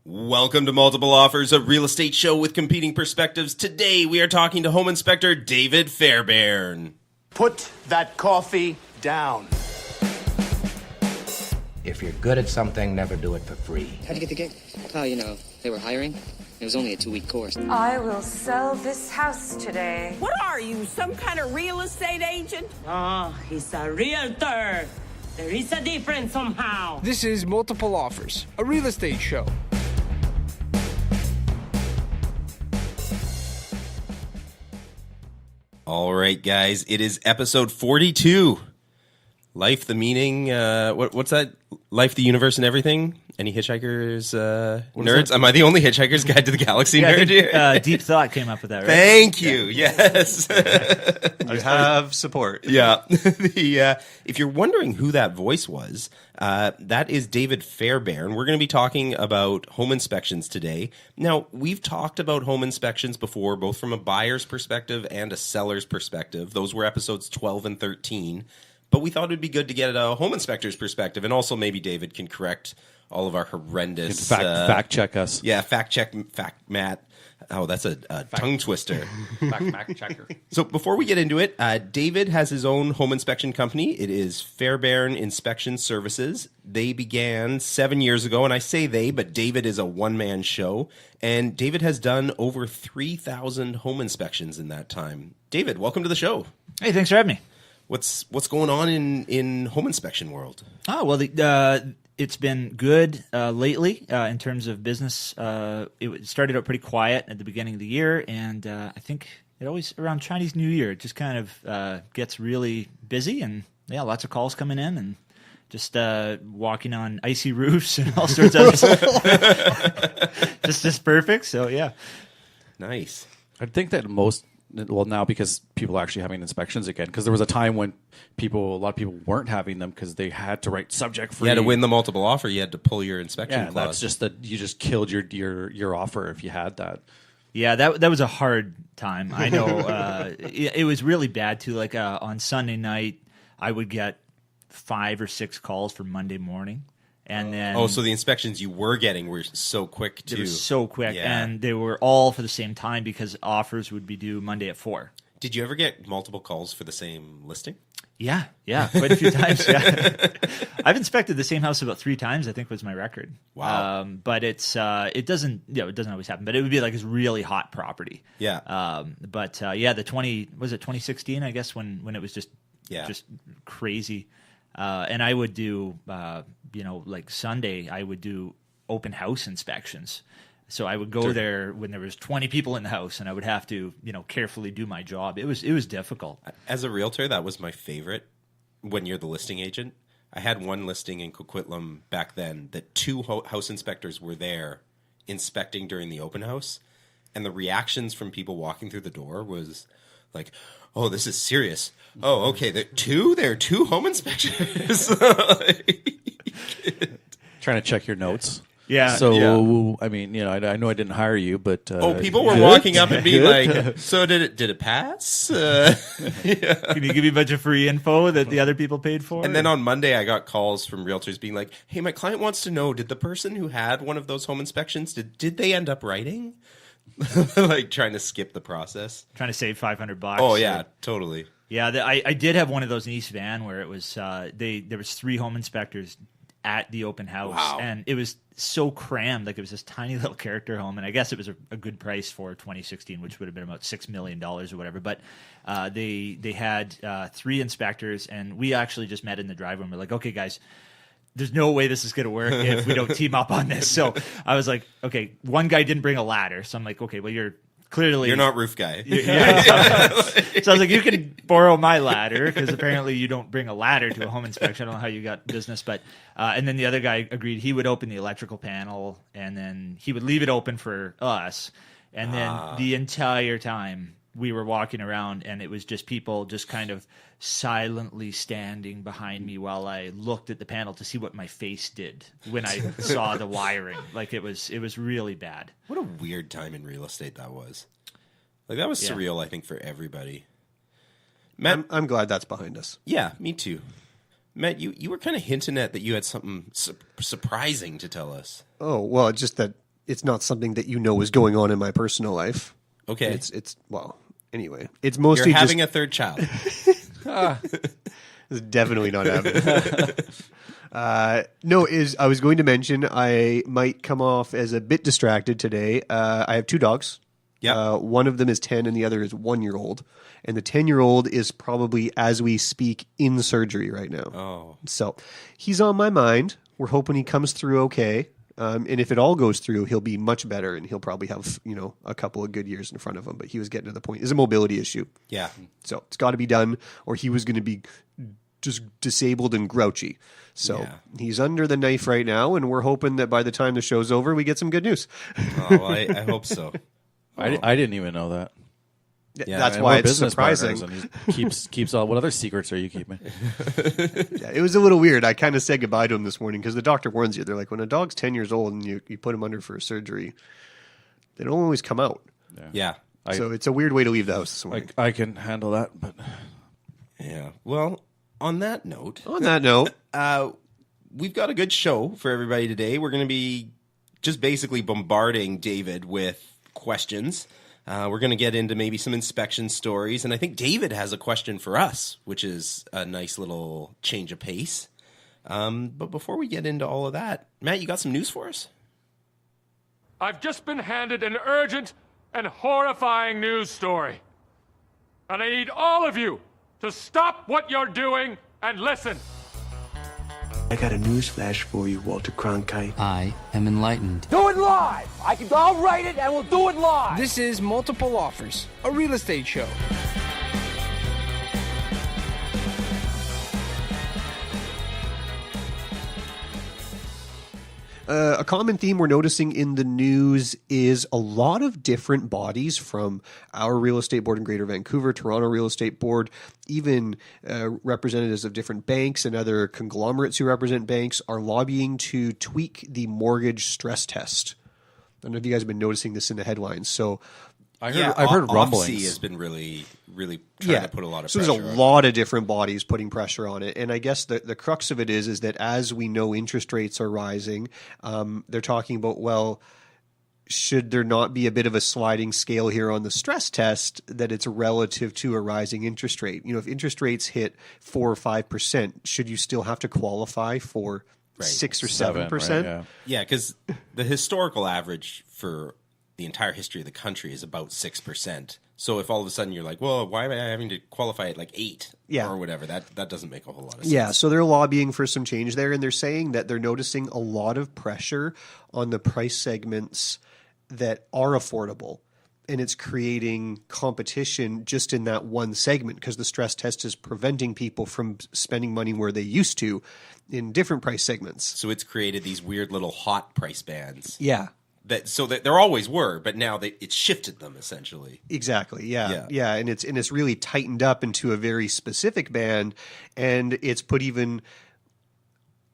Welcome to Multiple Offers, a real estate show with competing perspectives. Today we are talking to Home Inspector David Fairbairn. Put that coffee down. If you're good at something, never do it for free. How'd you get the gig? Oh, they were hiring. It was only a 2-week course. I will sell this house today. What are you, some kind of real estate agent? Oh, he's a realtor. There is a difference somehow. This is Multiple Offers, a real estate show. All right, guys, it is episode 42. Life, the meaning, what's that? Life, the universe, and everything? Any hitchhikers, nerds? Am I the only Hitchhiker's Guide to the Galaxy nerd here? Deep Thought came up with that, right? Thank you, yes. You have support. Yeah. If you're wondering who that voice was, that is David Fairbairn. We're going to be talking about home inspections today. Now, we've talked about home inspections before, both from a buyer's perspective and a seller's perspective. Those were episodes 12 and 13. But we thought it would be good to get a home inspector's perspective, and also maybe David can correct all of our horrendous... Fact check us. Yeah, fact Matt. Oh, that's a tongue twister. Fact checker. So before we get into it, David has his own home inspection company. It is Fairbairn Inspection Services. They began 7 years ago, and I say they, but David is a one-man show, and David has done over 3,000 home inspections in that time. David, welcome to the show. Hey, thanks for having me. What's going on in home inspection world? Oh, well, it's been good lately in terms of business. It started out pretty quiet at the beginning of the year, and I think it always, around Chinese New Year, it just kind of gets really busy, and yeah, lots of calls coming in, and just walking on icy roofs and all sorts of stuff. Just perfect, so yeah. Nice. I think that now because people are actually having inspections again, because there was a time when a lot of people weren't having them because they had to write subject free. You had to win the multiple offer. You had to pull your inspection clause. That's just that you just killed your offer if you had that. Yeah, that was a hard time. I know it was really bad too. Like on Sunday night, I would get 5 or 6 calls for Monday morning. And then, so the inspections you were getting were so quick too. They were so quick, yeah. And they were all for the same time because offers would be due Monday at 4. Did you ever get multiple calls for the same listing? Yeah, quite a few times. Yeah, I've inspected the same house about 3 times. I think was my record. Wow. But it doesn't always happen. But it would be like this really hot property. Yeah. The 2016? I guess when it was just crazy. And I would do, like Sunday, I would do open house inspections. So I would go there when there was 20 people in the house, and I would have to, carefully do my job. It was difficult. As a realtor, that was my favorite when you're the listing agent. I had one listing in Coquitlam back then that 2 house inspectors were there inspecting during the open house, and the reactions from people walking through the door was like, oh, this is serious. Oh, okay. There are two home inspectors. Trying to check your notes. Yeah. So, yeah. I mean, I know I didn't hire you, but people were walking up and being like, "So did it pass?" Yeah. Can you give me a bunch of free info that the other people paid for? And then on Monday, I got calls from realtors being like, "Hey, my client wants to know: did the person who had one of those home inspections did they end up writing?" Like trying to skip the process, trying to save $500. Oh yeah, totally. Yeah, I did have one of those in East Van where it was there was 3 home inspectors at the open house. Wow. And it was so crammed, like it was this tiny little character home, and I guess it was a good price for 2016, which would have been about $6 million or whatever. But they had 3 inspectors, and we actually just met in the driveway, and we're like, okay, guys, there's no way this is going to work if we don't team up on this. So I was like, okay, one guy didn't bring a ladder, so I'm like, okay, well, you're not roof guy. Yeah. So I was like, you can borrow my ladder because apparently you don't bring a ladder to a home inspection. I don't know how you got business, but and then the other guy agreed he would open the electrical panel and then he would leave it open for us. And then the entire time we were walking around, and it was just people just kind of silently standing behind me while I looked at the panel to see what my face did when I saw the wiring. Like it was really bad. What a weird time in real estate that was. Like that was surreal, I think, for everybody. Matt, I'm glad that's behind us. Yeah, me too. Matt, you were kind of hinting at that you had something surprising to tell us. Oh, well, it's just that it's not something that is going on in my personal life. Okay. It's well, anyway, it's mostly You're having a third child. It's definitely not happening. I was going to mention I might come off as a bit distracted today. I have 2 dogs. Yeah. One of them is 10 and the other is 1-year-old. And the 10-year-old is probably, as we speak, in surgery right now. Oh. So he's on my mind. We're hoping he comes through okay. And if it all goes through, he'll be much better and he'll probably have, a couple of good years in front of him. But he was getting to the point. It's a mobility issue. Yeah. So it's got to be done or he was going to be just disabled and grouchy. So he's under the knife right now. And we're hoping that by the time the show's over, we get some good news. Oh, well, I hope so. I didn't even know that. Yeah, that's why it's surprising. And he keeps all. What other secrets are you keeping? Yeah, it was a little weird. I kind of said goodbye to him this morning because the doctor warns you. They're like, when a dog's 10 years old and you put him under for a surgery, they don't always come out. Yeah. So it's a weird way to leave the house this morning. I can handle that, but yeah. Well, on that note, we've got a good show for everybody today. We're going to be just basically bombarding David with questions. We're going to get into maybe some inspection stories, and I think David has a question for us, which is a nice little change of pace. But before we get into all of that, Matt, you got some news for us? I've just been handed an urgent and horrifying news story. And I need all of you to stop what you're doing and listen. I got a news flash for you, Walter Cronkite. I am enlightened. Do it live. I'll write it and we'll do it live. This is Multiple Offers, a real estate show. A common theme we're noticing in the news is a lot of different bodies from our real estate board in Greater Vancouver, Toronto Real Estate Board, even representatives of different banks and other conglomerates who represent banks are lobbying to tweak the mortgage stress test. I don't know if you guys have been noticing this in the headlines. So I've heard rumblings. OFC has been really trying to put a lot of pressure. So there's a lot of different bodies putting pressure on it. And I guess the crux of it is that as we know interest rates are rising, they're talking about, well, should there not be a bit of a sliding scale here on the stress test that it's relative to a rising interest rate? If interest rates hit 4 or 5%, should you still have to qualify for 6 or 7%? Right, yeah, because the historical average for the entire history of the country is about 6%. So if all of a sudden you're like, well, why am I having to qualify at like 8 or whatever? That doesn't make a whole lot of sense. Yeah, so they're lobbying for some change there, and they're saying that they're noticing a lot of pressure on the price segments that are affordable. And it's creating competition just in that one segment because the stress test is preventing people from spending money where they used to in different price segments. So it's created these weird little hot price bands. Yeah. That there always were, but now it's shifted them essentially. Exactly. Yeah. And it's really tightened up into a very specific band, and it's put even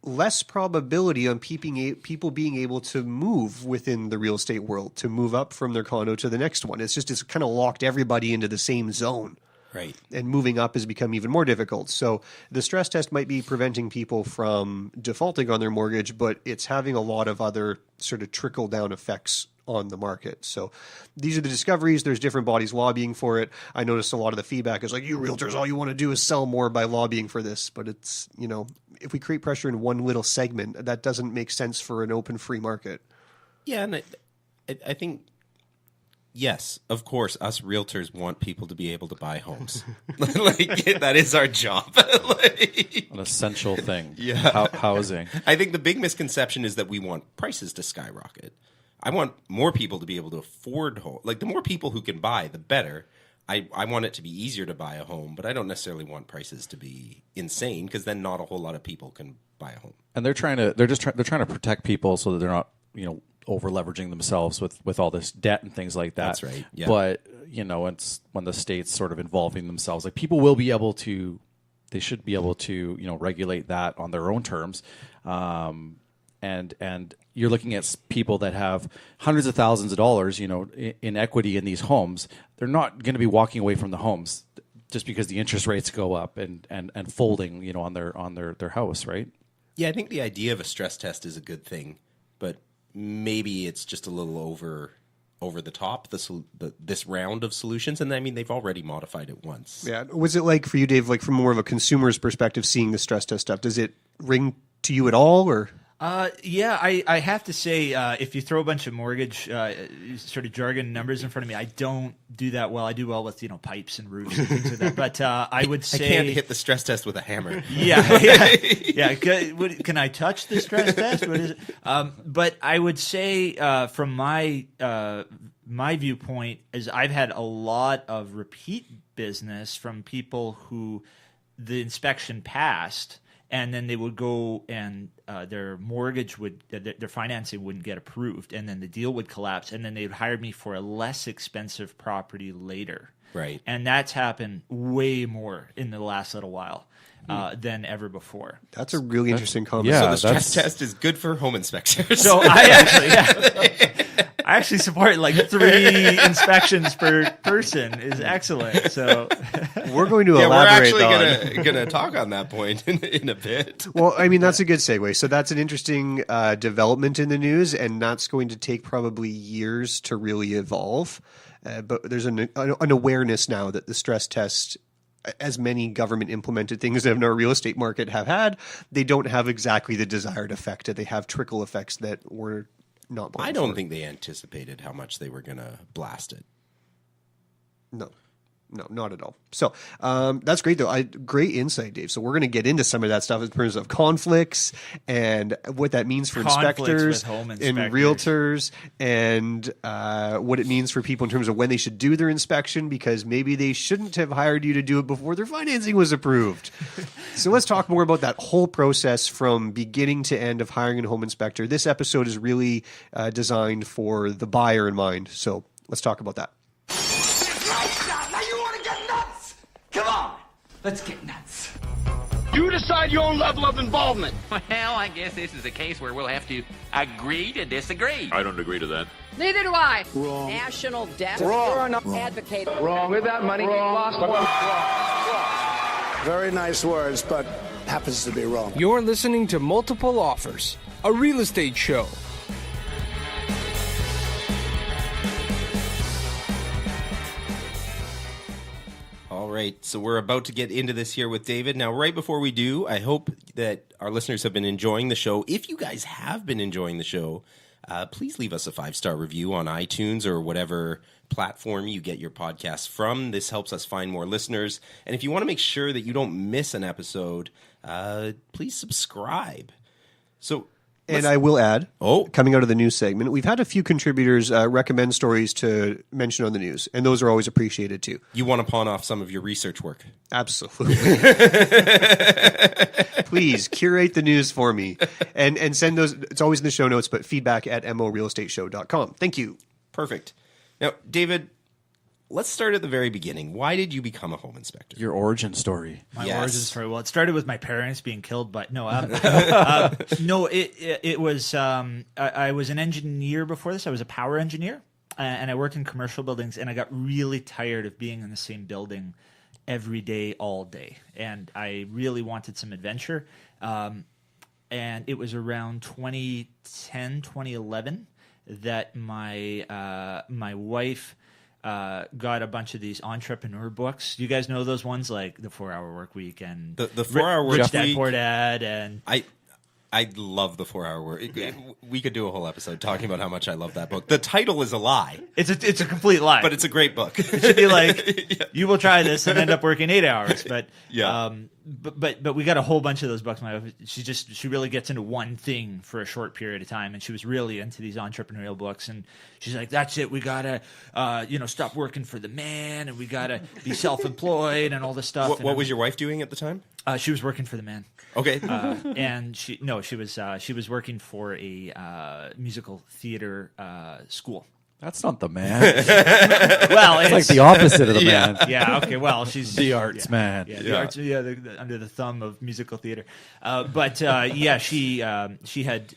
less probability on people being able to move within the real estate world, to move up from their condo to the next one. It's kind of locked everybody into the same zone. Right. And moving up has become even more difficult. So the stress test might be preventing people from defaulting on their mortgage, but it's having a lot of other sort of trickle-down effects on the market. So these are the discoveries. There's different bodies lobbying for it. I noticed a lot of the feedback is like, you realtors, all you want to do is sell more by lobbying for this. But it's, if we create pressure in one little segment, that doesn't make sense for an open free market. Yeah, and I think... Yes, of course, us realtors want people to be able to buy homes. That is our job. An essential thing. Yeah. Housing. I think the big misconception is that we want prices to skyrocket. I want more people to be able to afford home. Like, the more people who can buy, the better. I want it to be easier to buy a home, but I don't necessarily want prices to be insane because then not a whole lot of people can buy a home. And they're trying to protect people so that they're not, over leveraging themselves with all this debt and things like that. That's right. Yeah. But it's when the state's sort of involving themselves, like people will be able to, they should be able to, regulate that on their own terms. And you're looking at people that have hundreds of thousands of dollars, in equity in these homes. They're not going to be walking away from the homes just because the interest rates go up and folding, on their house, right? Yeah, I think the idea of a stress test is a good thing, but maybe it's just a little over the top, this round of solutions. And I mean, they've already modified it once. Yeah. Was it like for you, Dave, like from more of a consumer's perspective, seeing the stress test stuff, does it ring to you at all, or? Yeah, I have to say, if you throw a bunch of mortgage sort of jargon numbers in front of me, I don't do that well. I do well with pipes and roofs and things like that. But I would say I can't hit the stress test with a hammer. Yeah. Can I touch the stress test? What is it? But I would say, from my viewpoint, is I've had a lot of repeat business from people who the inspection passed. And then they would go and their mortgage their financing wouldn't get approved, and then the deal would collapse, and then they would hire me for a less expensive property later. Right. And that's happened way more in the last little while than ever before. That's a really interesting comment. Yeah, so the stress test is good for home inspectors. So I actually support like 3 inspections per person is excellent. So we're going to elaborate. We're actually going to talk on that point in a bit. Well, I mean, that's a good segue. So that's an interesting development in the news, and that's going to take probably years to really evolve. But there's an awareness now that the stress test, as many government implemented things in our real estate market have had, they don't have exactly the desired effect. They have trickle effects that were not. I don't think they anticipated how much they were going to blast it. No, not at all. So that's great, though. Great insight, Dave. So we're going to get into some of that stuff in terms of conflicts and what that means for inspectors and realtors, and what it means for people in terms of when they should do their inspection, because maybe they shouldn't have hired you to do it before their financing was approved. So let's talk more about that whole process from beginning to end of hiring a home inspector. This episode is really designed for the buyer in mind. So let's talk about that. Let's get nuts. You decide your own level of involvement. Well, I guess this is a case where we'll have to agree to disagree. I don't agree to that. Neither do I. Wrong. National debt. Wrong. You're an advocate. Wrong. With that money, Wrong. lost one. Very nice words, but happens to be wrong. You're listening to Multiple Offers, a real estate show. All right, so we're about to get into this here with David. Now, right before we do, I hope that our listeners have been enjoying the show. If you guys have been enjoying the show, please leave us a 5-star review on iTunes or whatever platform you get your podcasts from. This helps us find more listeners. And if you want to make sure that you don't miss an episode, please subscribe. And I will add, coming out of the news segment, we've had a few contributors recommend stories to mention on the news, and those are always appreciated too. You want to pawn off some of your research work? Absolutely. Please curate the news for me and send those. It's always in the show notes, but feedback at morealestateshow.com. Thank you. Perfect. Now, David, let's start at the very beginning. Why did you become a home inspector? Your origin story. My origin story. Well, it started with my parents being killed, but no. No, it was. I was an engineer before this. I was a power engineer, and I worked in commercial buildings. And I got really tired of being in the same building every day, all day, and I really wanted some adventure. And it was around 2010, 2011 that my wife got a bunch of these entrepreneur books. You guys know those ones like the 4-Hour Work Week and the 4-Hour Work Rich Dad Week. Poor Dad, and I love the 4-Hour Work. We could do a whole episode talking about how much I love that book. The title is a lie. It's a complete lie, but it's a great book. It should be like you will try this and end up working 8 hours. But but we got a whole bunch of those books. My wife, she really gets into one thing for a short period of time, and she was really into these entrepreneurial books. And she's like, "That's it. We gotta stop working for the man, and we gotta be self-employed and all this stuff." What was your wife doing at the time? She was working for the man. Okay. And she was working for a musical theater school. That's not the man. Well, it's like the opposite of the yeah, man. Yeah. Okay. Well, she's the arts man. Yeah. The arts. Yeah. Under the thumb of musical theater. But she had.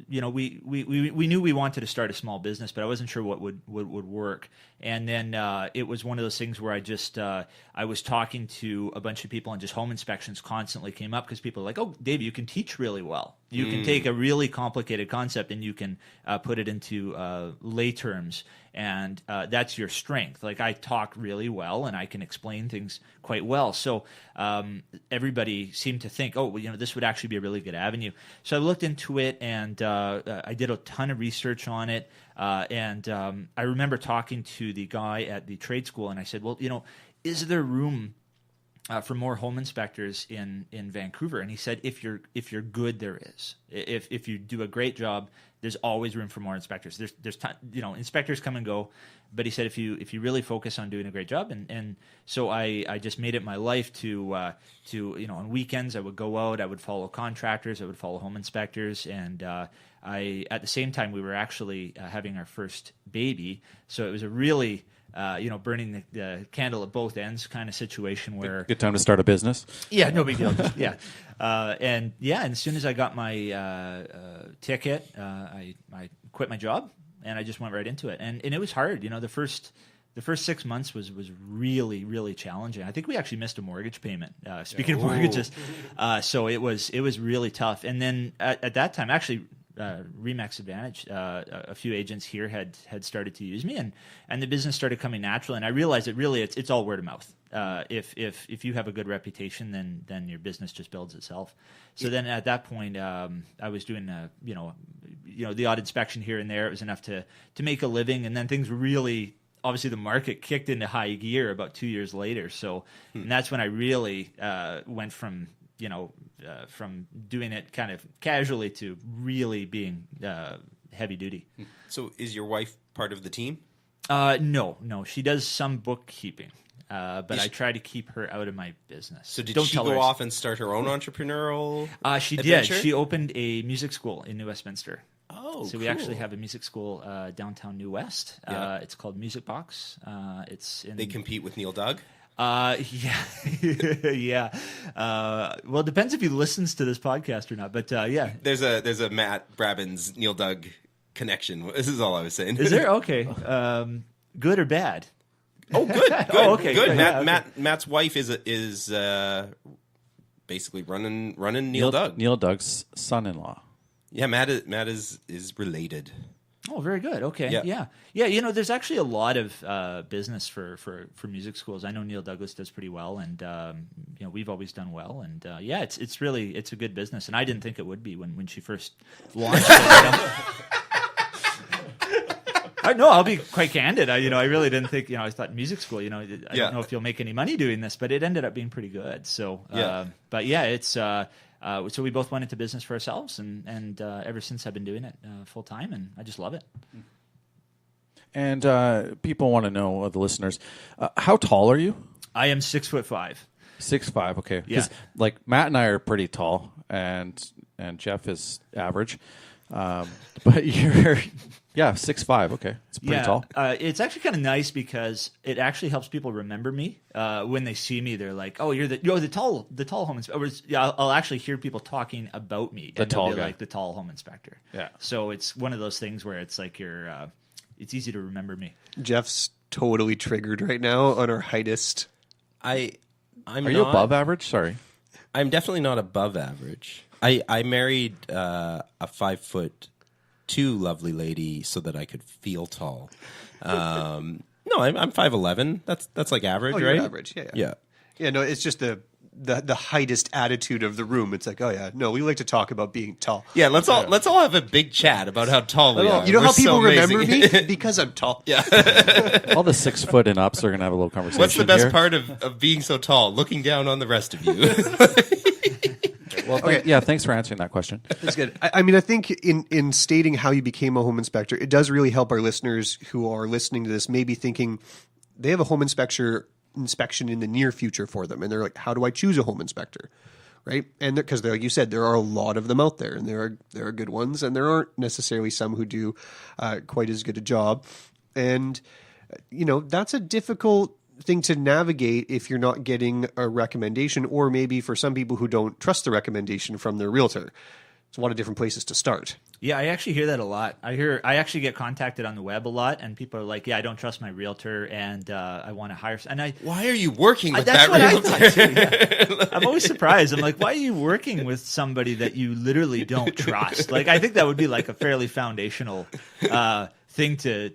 We knew we wanted to start a small business, but I wasn't sure what would work. And then it was one of those things where I was talking to a bunch of people, and just home inspections constantly came up because people are like, "Oh, Dave, you can teach really well. You can take a really complicated concept and you can put it into lay terms, and that's your strength. Like, I talk really well and I can explain things quite well." So everybody seemed to think, "Oh, well, this would actually be a really good avenue." So I looked into it, and I did a ton of research on it. And I remember talking to the guy at the trade school, and I said, "Well, is there room for more home inspectors in Vancouver?" And he said, "If you're good, there is. If you do a great job, there's always room for more inspectors. There's inspectors come and go, but he said if you really focus on doing a great job." And so I just made it my life to on weekends I would go out, I would follow contractors, I would follow home inspectors, and at the same time we were actually having our first baby, so it was a really burning the candle at both ends kind of situation where... Good time to start a business. Yeah, no big deal. Yeah. And as soon as I got my ticket, I quit my job and I just went right into it. And it was hard. The first 6 months was really, really challenging. I think we actually missed a mortgage payment, speaking of mortgages. So it was really tough. And then at that time, actually... Remax Advantage, a few agents here had started to use me, and the business started coming naturally. And I realized that really it's all word of mouth. If you have a good reputation, then your business just builds itself. So then at that point, I was doing the odd inspection here and there. It was enough to make a living, and then things really. Obviously, the market kicked into high gear about 2 years later. So, and that's when I really went from doing it kind of casually to really being heavy duty. So is your wife part of the team? No. She does some bookkeeping, but I try to keep her out of my business. So did she go off and start her own entrepreneurial She adventure? did. She opened a music school in New Westminster. Oh, so we actually have a music school downtown New West. Yeah. It's called Music Box. They compete with Neil Doug? Yeah. Well, it depends if he listens to this podcast or not. But yeah, there's a Matt Brabbins Neil Doug connection. This is all I was saying. Is there? Okay. Good or bad? Oh, good. Oh, okay. Good. Yeah, Matt's wife is basically running Neil Doug. Neil Doug's son-in-law. Yeah, Matt is related. Oh, very good. Okay. Yeah. There's actually a lot of business for music schools. I know Neil Douglas does pretty well, and we've always done well. And it's a good business. And I didn't think it would be when she first launched it. No, I'll be quite candid. I really didn't think. I thought music school. I don't know if you'll make any money doing this, but it ended up being pretty good. So, but yeah, it's. So we both went into business for ourselves, and ever since I've been doing it full time, and I just love it. And people want to know, the listeners, how tall are you? I am 6'5". 6'5", okay. Yeah. Like Matt and I are pretty tall, and Geoff is average, but you're 6'5". Okay, it's pretty tall. It's actually kind of nice because it actually helps people remember me when they see me. They're like, "Oh, you're the tall home inspector." Yeah, I'll actually hear people talking about me. The tall guy, like the tall home inspector. Yeah. So it's one of those things where it's like it's easy to remember me. Jeff's totally triggered right now on our heightest. Are you above average? Sorry, I'm definitely not above average. I married a 5'2" lovely lady so that I could feel tall. No, I'm 5'11". That's like average, right? You're average, yeah. No, it's just the heightest attitude of the room. It's like, oh yeah, no, we like to talk about being tall. Yeah, let's all have a big chat about how tall we are. You know how people remember me? Because I'm tall. Yeah. All the 6 foot and ups are gonna have a little conversation. What's the best here? part of being so tall? Looking down on the rest of you. Well, thanks for answering that question. That's good. I think in stating how you became a home inspector, it does really help our listeners who are listening to this maybe thinking they have a home inspection in the near future for them. And they're like, how do I choose a home inspector? Right? And because like you said, there are a lot of them out there, and there are good ones, and there aren't necessarily some who do quite as good a job. And, that's a difficult thing to navigate if you're not getting a recommendation, or maybe for some people who don't trust the recommendation from their realtor. It's a lot of different places to start. Yeah, I actually hear that a lot. I actually get contacted on the web a lot, and people are like, "Yeah, I don't trust my realtor, and I want to hire." And why are you working with that's that what realtor? I thought too, yeah. I'm always surprised. I'm like, why are you working with somebody that you literally don't trust? Like, I think that would be like a fairly foundational thing to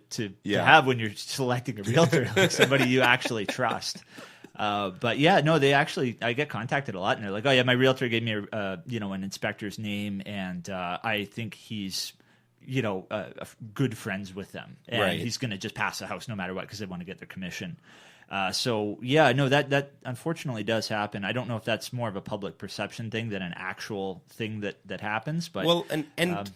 have when you're selecting a realtor, like somebody you actually trust. But yeah, no, I get contacted a lot, and they're like, "Oh yeah, my realtor gave me an inspector's name, and I think he's good friends with them, and he's going to just pass the house no matter what because they want to get their commission." So yeah, no, that unfortunately does happen. I don't know if that's more of a public perception thing than an actual thing that happens. But and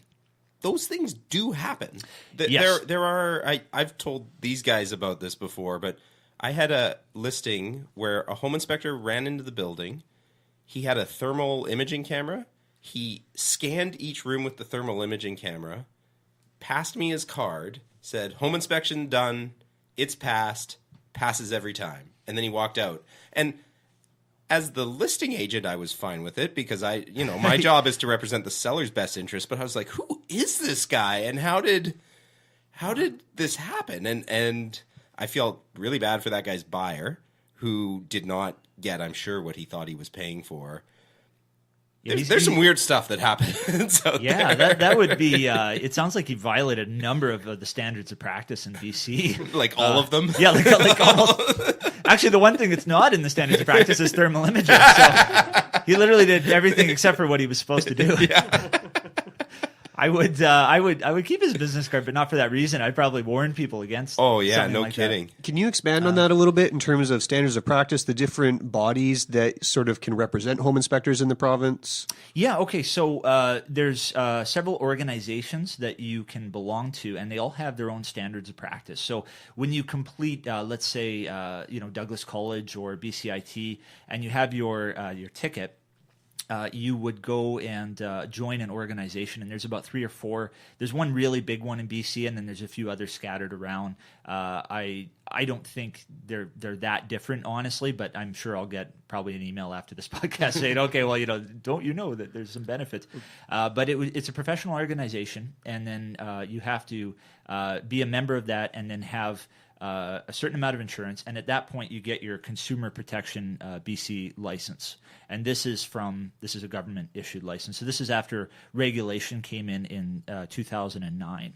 those things do happen. Yes. There are. I've told these guys about this before, but I had a listing where a home inspector ran into the building. He had a thermal imaging camera. He scanned each room with the thermal imaging camera, passed me his card, said, "Home inspection done. It's passed. Passes every time." And then he walked out. And as the listing agent, I was fine with it because my job is to represent the seller's best interest. But I was like, who is this guy? And how did this happen? And I felt really bad for that guy's buyer who did not get, I'm sure, what he thought he was paying for. Yeah, there's some weird stuff that happens out yeah, there. that would be. It sounds like he violated a number of the standards of practice in BC. Like all of them? Yeah, like almost. Actually, the one thing that's not in the standards of practice is thermal imaging. So he literally did everything except for what he was supposed to do. Yeah. I would keep his business card, but not for that reason. I'd probably warn people against. Oh yeah, something no like kidding. that. Can you expand on that a little bit in terms of standards of practice, the different bodies that sort of can represent home inspectors in the province? Yeah, okay. So there's several organizations that you can belong to, and they all have their own standards of practice. So when you complete, let's say, Douglas College or BCIT, and you have your ticket, you would go and join an organization, and there's about 3 or 4. There's one really big one in BC, and then there's a few others scattered around. I don't think they're that different, honestly, but I'm sure I'll get probably an email after this podcast saying, okay, well, don't you know that there's some benefits? But it's a professional organization, and then you have to be a member of that and then have a certain amount of insurance, and at that point you get your consumer protection BC license. And this is a government issued license. So this is after regulation came in 2009.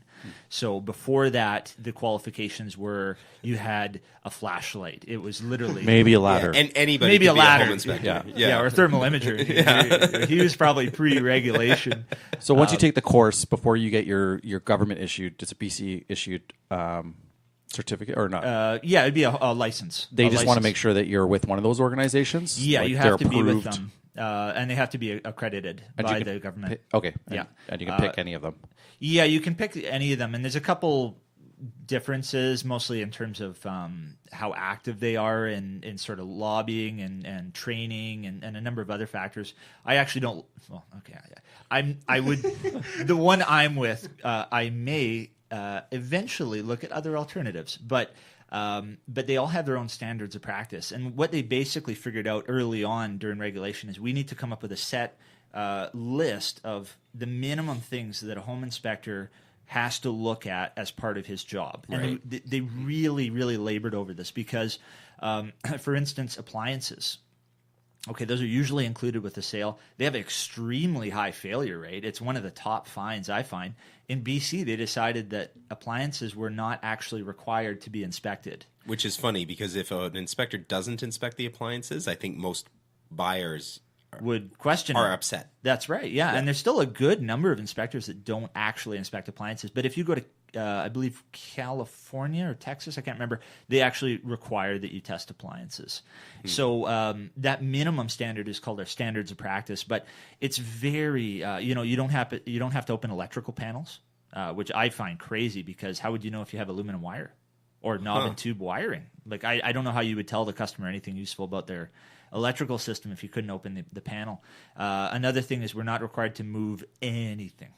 So before that, the qualifications were you had a flashlight. It was literally maybe a ladder, and anybody maybe could a ladder, be a home inspector. Yeah, or a thermal imager. He was probably pre-regulation. So once you take the course before you get your government issued, it's a BC issued certificate or not? Yeah, it'd be a license. They just want to make sure that you're with one of those organizations? Yeah, like you have to be with them. And they have to be accredited by the government. Okay. Yeah. And you can pick any of them. Yeah, you can pick any of them. And there's a couple differences, mostly in terms of how active they are in sort of lobbying and training and a number of other factors. I actually don't. Well, okay. I would. The one I'm with, I may eventually look at other alternatives, but they all have their own standards of practice. And what they basically figured out early on during regulation is we need to come up with a set list of the minimum things that a home inspector has to look at as part of his job. And they really, really labored over this because, for instance, appliances. Okay, those are usually included with the sale. They have an extremely high failure rate. It's one of the top fines I find. In BC, they decided that appliances were not actually required to be inspected. Which is funny because if an inspector doesn't inspect the appliances, I think most buyers would question are it. upset. That's right, yeah. And there's still a good number of inspectors that don't actually inspect appliances. But if you go to, I believe, California or Texas, I can't remember, they actually require that you test appliances. So that minimum standard is called our standards of practice. But it's very, you don't have to open electrical panels, which I find crazy because how would you know if you have aluminum wire or knob and tube wiring? Like I don't know how you would tell the customer anything useful about their electrical system if you couldn't open the panel. Another thing is we're not required to move anything.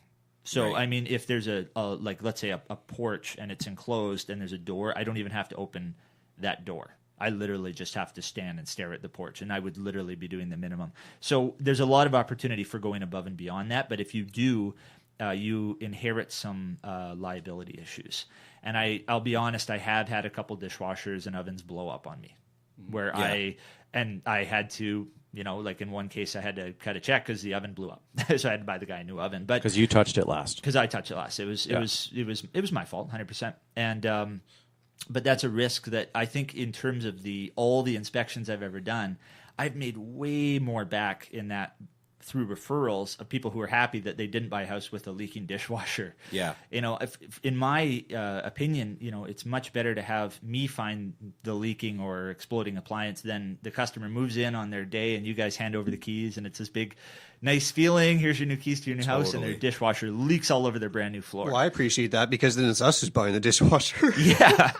So, Right. I mean, if there's like, let's say a porch and it's enclosed and there's a door, I don't even have to open that door. I literally just have to stand and stare at the porch, and I would literally be doing the minimum. So there's a lot of opportunity for going above and beyond that. But if you do, you inherit some liability issues. And I'll be honest, I have had a couple dishwashers and ovens blow up on me, where I had to, like in one case, I had to cut a check because the oven blew up, so I had to buy the guy a new oven. But because you touched it last. Because I touched it last. It was my fault, 100%. And but that's a risk that I think, in terms of all the inspections I've ever done, I've made way more back in that through referrals of people who are happy that they didn't buy a house with a leaking dishwasher. Yeah. If in my opinion, it's much better to have me find the leaking or exploding appliance than the customer moves in on their day and you guys hand over the keys and it's this big, nice feeling. Here's your new keys to your new house, and their dishwasher leaks all over their brand new floor. Well, I appreciate that, because then it's us who's buying the dishwasher. Yeah.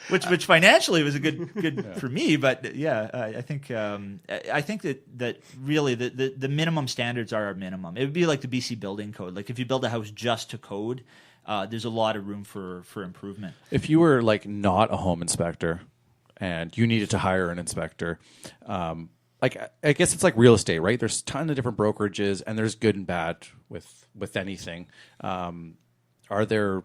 Which financially was a good for me, but I think that really the minimum standards are our minimum. It would be like the BC building code. Like if you build a house just to code, there's a lot of room for improvement. If you were like not a home inspector and you needed to hire an inspector, like I guess it's like real estate, right? There's a ton of different brokerages, and there's good and bad with anything. Are there?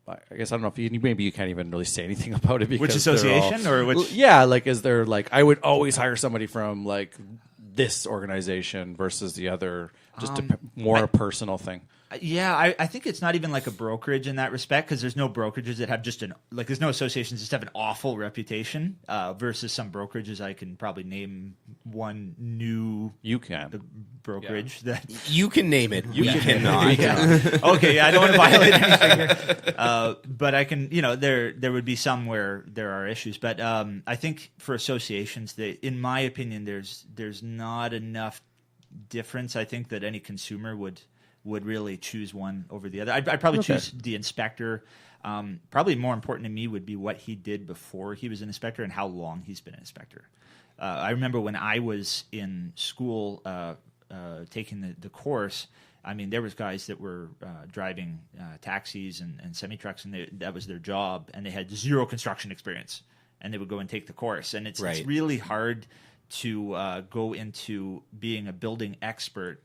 I guess I don't know if maybe you can't even really say anything about it because which association or which? Yeah, like is there like I would always hire somebody from like this organization versus the other, just a personal thing. Yeah, I think it's not even like a brokerage in that respect, because there's no brokerages that have there's no associations that just have an awful reputation versus some brokerages. I can probably name one new brokerage that you can name it. You cannot. Okay, I don't want to violate anything here. But I can, there would be some where there are issues. But I think for associations, in my opinion, there's not enough difference. I think that any consumer would really choose one over the other. I'd probably choose the inspector. Probably more important to me would be what he did before he was an inspector and how long he's been an inspector. I remember when I was in school taking the course, I mean, there was guys that were driving taxis and semi-trucks, and that was their job, and they had zero construction experience, and they would go and take the course. And it's really hard to go into being a building expert.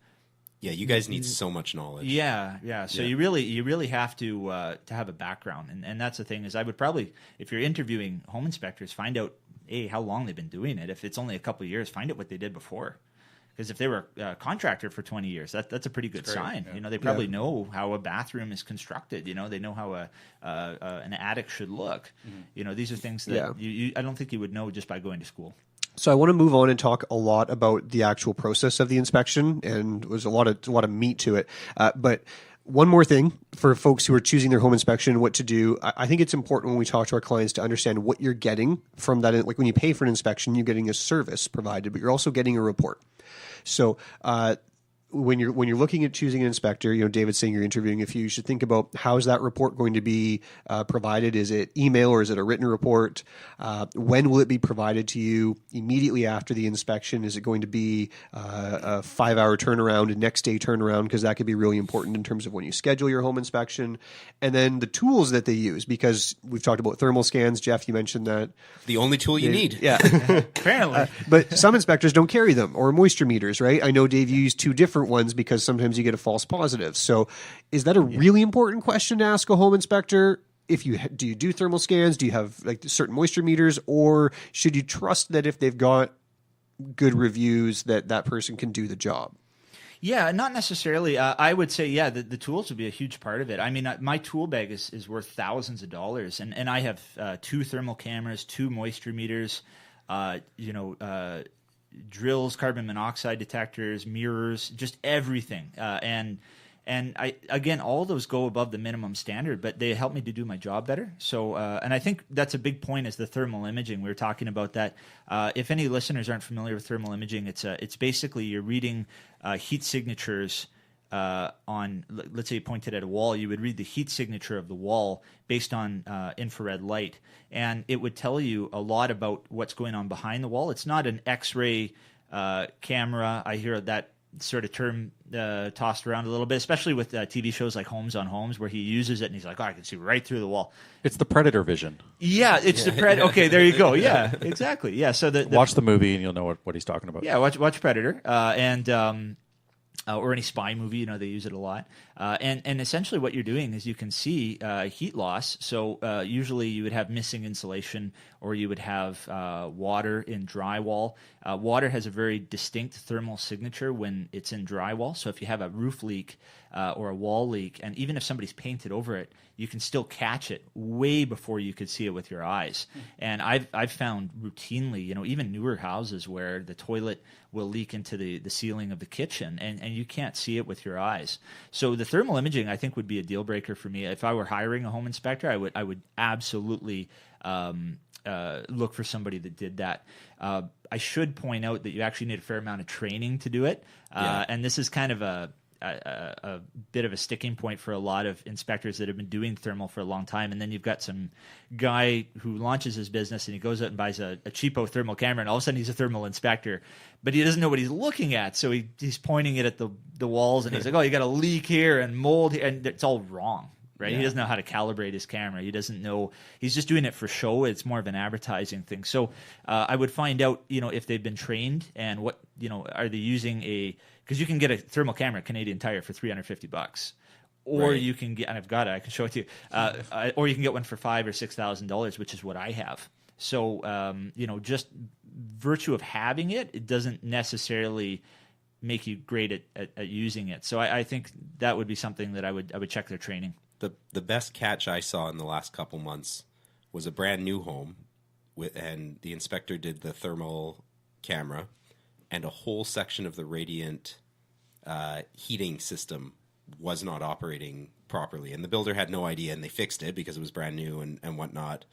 Yeah, you guys need so much knowledge. Yeah. So you really have to have a background, and that's the thing is I would probably, if you're interviewing home inspectors, find out how long they've been doing it. If it's only a couple of years, find out what they did before. Because if they were a contractor for 20 years, that's a pretty good sign. Yeah. They probably know how a bathroom is constructed. They know how an attic should look. Mm-hmm. These are things that I don't think you would know just by going to school. So I want to move on and talk a lot about the actual process of the inspection, and there's a lot of meat to it. But one more thing for folks who are choosing their home inspection, what to do. I think it's important when we talk to our clients to understand what you're getting from that. Like when you pay for an inspection, you're getting a service provided, but you're also getting a report. So when you're looking at choosing an inspector, David's saying you're interviewing a few, you should think about how is that report going to be provided? Is it email or is it a written report? When will it be provided to you? Immediately after the inspection? Is it going to be a 5-hour turnaround, a next day turnaround? Because that could be really important in terms of when you schedule your home inspection. And then the tools that they use, because we've talked about thermal scans. Jeff, you mentioned that. The only tool you need. Yeah. Apparently. But some inspectors don't carry them, or moisture meters, right? I know, Dave, you use two different ones because sometimes you get a false positive. So is that a really important question to ask a home inspector? Do you do thermal scans? Do you have like certain moisture meters, or should you trust that if they've got good reviews that person can do the job? Yeah, not necessarily. I would say, the tools would be a huge part of it. I mean, my tool bag is worth thousands of dollars, and I have 2 thermal cameras, 2 moisture meters, drills, carbon monoxide detectors, mirrors, just everything. And I, again, all those go above the minimum standard, but they help me to do my job better. So, and I think that's a big point is the thermal imaging. We were talking about that. If any listeners aren't familiar with thermal imaging, it's basically you're reading heat signatures on, let's say you pointed at a wall, you would read the heat signature of the wall based on infrared light. And it would tell you a lot about what's going on behind the wall. It's not an X-ray camera. I hear that sort of term tossed around a little bit, especially with TV shows like Homes on Homes, where he uses it and he's like, oh, I can see right through the wall. It's the Predator vision. Yeah, it's the Predator. Okay, there you go. Yeah, exactly. Yeah, so watch the movie and you'll know what he's talking about. Yeah, watch Predator or any spy movie. They use it a lot. And essentially what you're doing is you can see heat loss. So usually you would have missing insulation, or you would have water in drywall. Water has a very distinct thermal signature when it's in drywall. So if you have a roof leak or a wall leak, and even if somebody's painted over it, you can still catch it way before you could see it with your eyes. And I've found routinely, even newer houses where the toilet will leak into the ceiling of the kitchen, and you can't see it with your eyes. So the thermal imaging, I think, would be a deal breaker for me. If I were hiring a home inspector, I would absolutely look for somebody that did that. I should point out that you actually need a fair amount of training to do it, and this is kind of a bit of a sticking point for a lot of inspectors that have been doing thermal for a long time. And then you've got some guy who launches his business and he goes out and buys a cheapo thermal camera, and all of a sudden he's a thermal inspector, but he doesn't know what he's looking at. So he's pointing it at the walls, and he's like, oh, you got a leak here and mold here, and it's all wrong. Right? Yeah. He doesn't know how to calibrate his camera. He doesn't know. He's just doing it for show. It's more of an advertising thing. So I would find out, if they've been trained, and what, are they using because you can get a thermal camera at Canadian Tire for $350, or you can get, and I've got it, I can show it to you, or you can get one for $5,000 or $6,000, which is what I have. So just virtue of having it doesn't necessarily make you great at using it. So I think that would be something that I would check their training. The best catch I saw in the last couple months was a brand new home, and the inspector did the thermal camera, and a whole section of the radiant heating system was not operating properly, and the builder had no idea, and they fixed it because it was brand new and whatnot.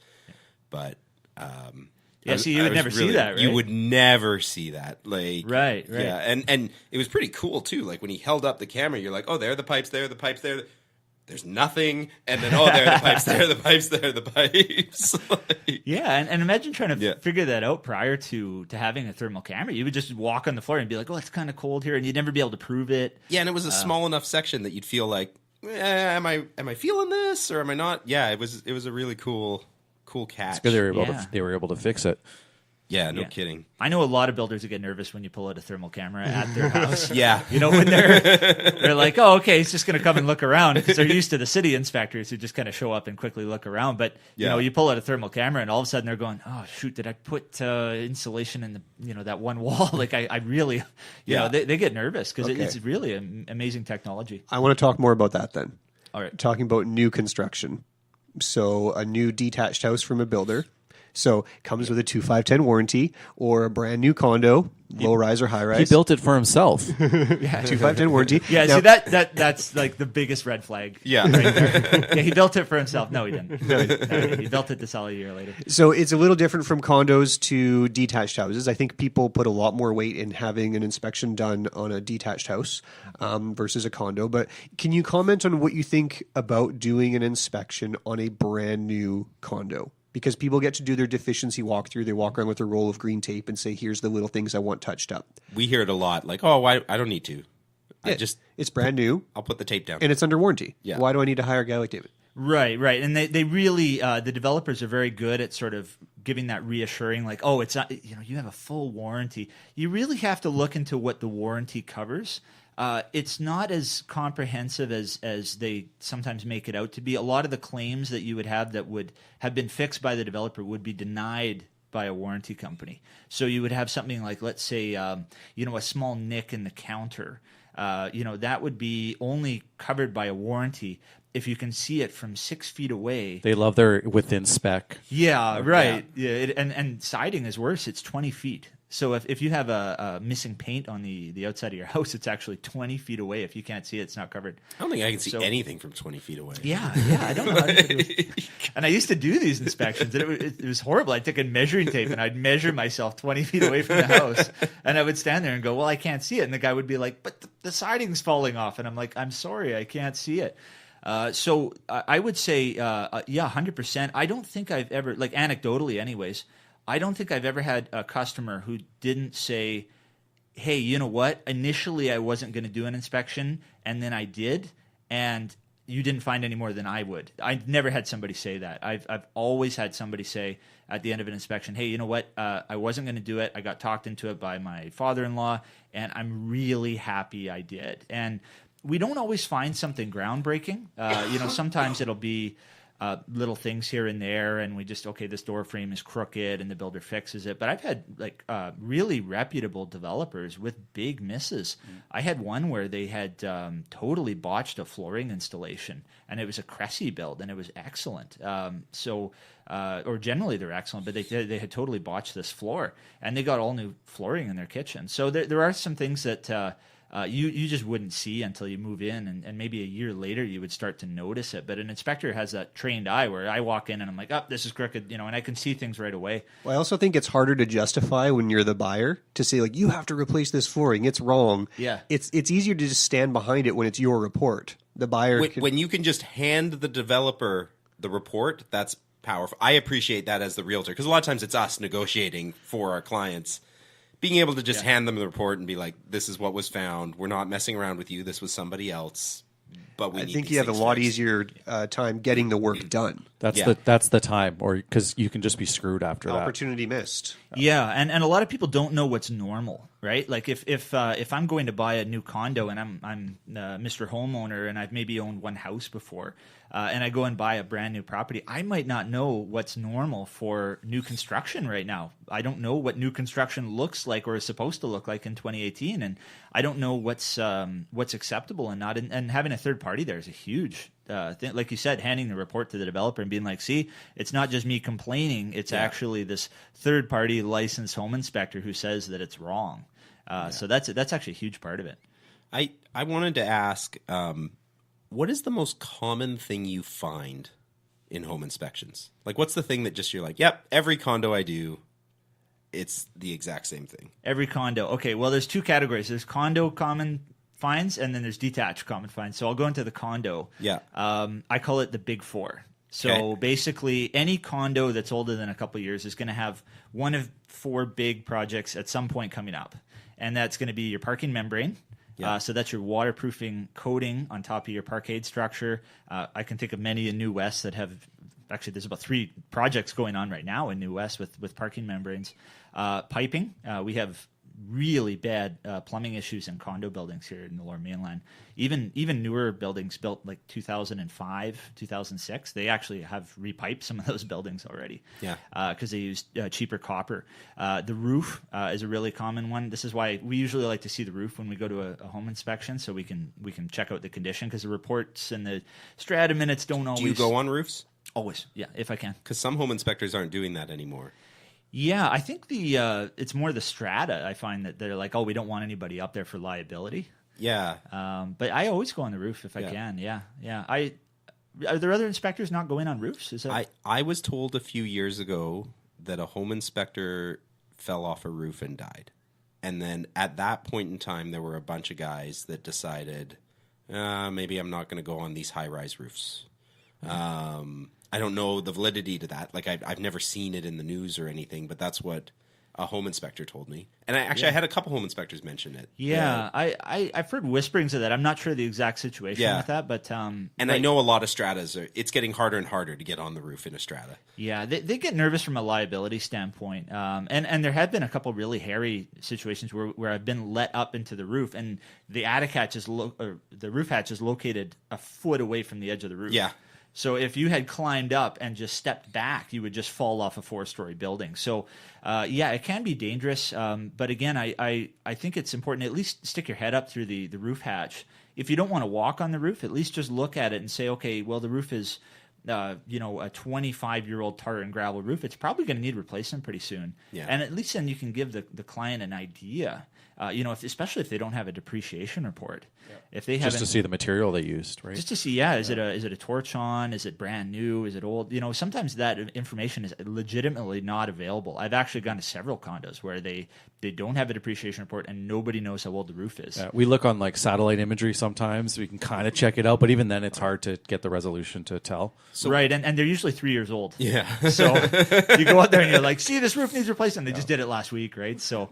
But so you would never see that, right? You would never see that, right. Yeah, and it was pretty cool too. Like when he held up the camera, you're like, oh, there are the pipes, there are the pipes, there. There's nothing, and then, oh, there are the pipes, there are the pipes, there are the pipes. Yeah, and imagine trying to figure that out prior to having a thermal camera. You would just walk on the floor and be like, oh, it's kind of cold here, and you'd never be able to prove it. Yeah, and it was a small enough section that you'd feel like, am I feeling this, or am I not? Yeah, it was a really cool catch. It's good they were able to fix it. Yeah, no kidding. I know a lot of builders that get nervous when you pull out a thermal camera at their house. Yeah. When they're like, oh, okay, he's just going to come and look around, because they're used to the city inspectors who just kind of show up and quickly look around. But, you pull out a thermal camera and all of a sudden they're going, oh, shoot, did I put insulation in the, that one wall? Like I really, they get nervous because it's really an amazing technology. I want to talk more about that then. All right. Talking about new construction. So a new detached house from a builder. So it comes with a 2-5-10 warranty, or a brand new condo, low rise or high rise. He built it for himself. 2-5-10 warranty. Yeah, now, see that's like the biggest red flag. Yeah, right there. Yeah, he built it for himself. No, he didn't. No, he built it to sell a year later. So it's a little different from condos to detached houses. I think people put a lot more weight in having an inspection done on a detached house versus a condo. But can you comment on what you think about doing an inspection on a brand new condo? Because people get to do their deficiency walkthrough. They walk around with a roll of green tape and say, here's the little things I want touched up. We hear it a lot. Like, oh, I don't need to. It's brand new. I'll put the tape down. And it's under warranty. Yeah. Why do I need to hire a guy like David? Right. And they really, the developers are very good at sort of giving that reassuring, like, oh, it's not, you have a full warranty. You really have to look into what the warranty covers. It's not as comprehensive as they sometimes make it out to be. A lot of the claims that you would have that would have been fixed by the developer would be denied by a warranty company. So you would have something like, let's say, a small nick in the counter. That would be only covered by a warranty if you can see it from 6 feet away. They love their within spec. Yeah, right. Yeah, and siding is worse. It's 20 feet. So if you have a missing paint on the outside of your house, it's actually 20 feet away. If you can't see it, it's not covered. I don't think I can see anything from 20 feet away. Yeah, I don't know how to do it. And I used to do these inspections, and it was horrible. I'd take a measuring tape, and I'd measure myself 20 feet away from the house, and I would stand there and go, well, I can't see it. And the guy would be like, but the siding's falling off. And I'm like, I'm sorry, I can't see it. So I would say, 100%. I don't think I've ever, like anecdotally anyways, I don't think I've ever had a customer who didn't say, hey, you know what? Initially, I wasn't going to do an inspection, and then I did, and you didn't find any more than I would. I've never had somebody say that. I've always had somebody say at the end of an inspection, hey, you know what? I wasn't going to do it. I got talked into it by my father-in-law, and I'm really happy I did. And we don't always find something groundbreaking. Sometimes it'll be little things here and there, and we just, okay, this door frame is crooked, and the builder fixes it. But I've had really reputable developers with big misses. I had one where they had totally botched a flooring installation, and it was a Cressy build, and it was excellent. Or generally they're excellent, but they had totally botched this floor, and they got all new flooring in their kitchen. So there are some things that you just wouldn't see until you move in, and maybe a year later you would start to notice it. But an inspector has that trained eye where I walk in and I'm like, oh, this is crooked, and I can see things right away. Well, I also think it's harder to justify when you're the buyer to say, like, you have to replace this flooring. It's wrong. Yeah. It's easier to just stand behind it when it's your report. The buyer when you can just hand the developer the report, that's powerful. I appreciate that as the realtor, because a lot of times it's us negotiating for our clients. Being able to just hand them the report and be like, this is what was found. We're not messing around with you. This was somebody else. But I think you have a lot easier time getting the work done. That's the time, or because you can just be screwed after that. Opportunity missed. Yeah, and a lot of people don't know what's normal, right? Like if I'm going to buy a new condo and I'm Mr. Homeowner and I've maybe owned one house before, and I go and buy a brand new property, I might not know what's normal for new construction right now. I don't know what new construction looks like or is supposed to look like in 2018, and I don't know what's acceptable and not. And having a third party there is a huge thing. Like you said, handing the report to the developer and being like, see, it's not just me complaining. It's actually this third party licensed home inspector who says that it's wrong. So that's actually a huge part of it. I wanted to ask, what is the most common thing you find in home inspections? Like, what's the thing that just you're like, yep, every condo I do, it's the exact same thing. Every condo. Okay, well, there's two categories. There's condo common finds, and then there's detached common finds. So I'll go into the condo. Yeah. I call it the big four. So basically, any condo that's older than a couple of years is going to have one of four big projects at some point coming up. And that's going to be your parking membrane. So that's your waterproofing coating on top of your parkade structure. I can think of many in New West that have – actually, there's about 3 projects going on right now in New West with parking membranes. Piping. We have really bad plumbing issues in condo buildings here in the Lower Mainland. Even newer buildings built like 2005, 2006, they actually have repiped some of those buildings already. Yeah, because they use cheaper copper. The roof is a really common one. This is why we usually like to see the roof when we go to a home inspection, so we can check out the condition, because the reports and the strata minutes don't always. Do you go on roofs? Always, yeah, if I can. Because some home inspectors aren't doing that anymore. Yeah, I think it's more the strata. I find that they're like, oh, we don't want anybody up there for liability. Yeah. But I always go on the roof if I can. Yeah. Are there other inspectors not going on roofs? Is that... I was told a few years ago that a home inspector fell off a roof and died. And then at that point in time, there were a bunch of guys that decided, maybe I'm not going to go on these high-rise roofs. I don't know the validity to that. Like, I've never seen it in the news or anything, but that's what a home inspector told me. And I had a couple home inspectors mention it. Yeah, I've heard whisperings of that. I'm not sure the exact situation with that, but I know a lot of stratas it's getting harder and harder to get on the roof in a strata. Yeah, they get nervous from a liability standpoint. And there have been a couple really hairy situations where I've been let up into the roof, and the attic hatch the roof hatch is located a foot away from the edge of the roof. Yeah. So if you had climbed up and just stepped back, you would just fall off a 4-story building. So, it can be dangerous. But again, I think it's important to at least stick your head up through the roof hatch. If you don't want to walk on the roof, at least just look at it and say, okay, well, the roof is, a 25-year-old tar and gravel roof. It's probably going to need replacement pretty soon. Yeah. And at least then you can give the client an idea. Especially if they don't have a depreciation report, if they just to see the material they used, right? Just to see, is it a torch on? Is it brand new? Is it old? Sometimes that information is legitimately not available. I've actually gone to several condos where they don't have a depreciation report and nobody knows how old the roof is. We look on like satellite imagery sometimes. We can kind of check it out, but even then, it's hard to get the resolution to tell. So, right, and they're usually 3 years old. Yeah. So you go out there and you're like, see, this roof needs replacing. They just did it last week, right? So.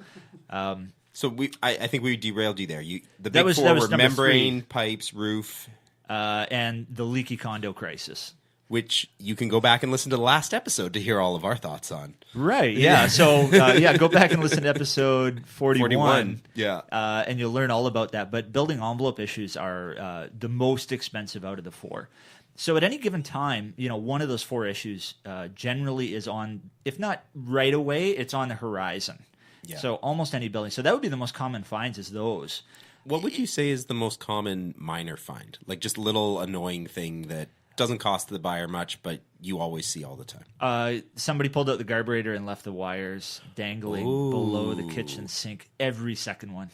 So I think we derailed you there. The That big was four were number membrane, 3. pipes, roof. And the leaky condo crisis. Which you can go back and listen to the last episode to hear all of our thoughts on. Right, yeah. So, go back and listen to episode 41. Yeah. And you'll learn all about that. But building envelope issues are the most expensive out of the 4. So at any given time, one of those 4 issues generally is on, if not right away, it's on the horizon. Yeah. So almost any building. So that would be the most common finds is those. What would you say is the most common minor find? Like just little annoying thing that doesn't cost the buyer much, but you always see all the time. Somebody pulled out the carburetor and left the wires dangling below the kitchen sink. Every second one.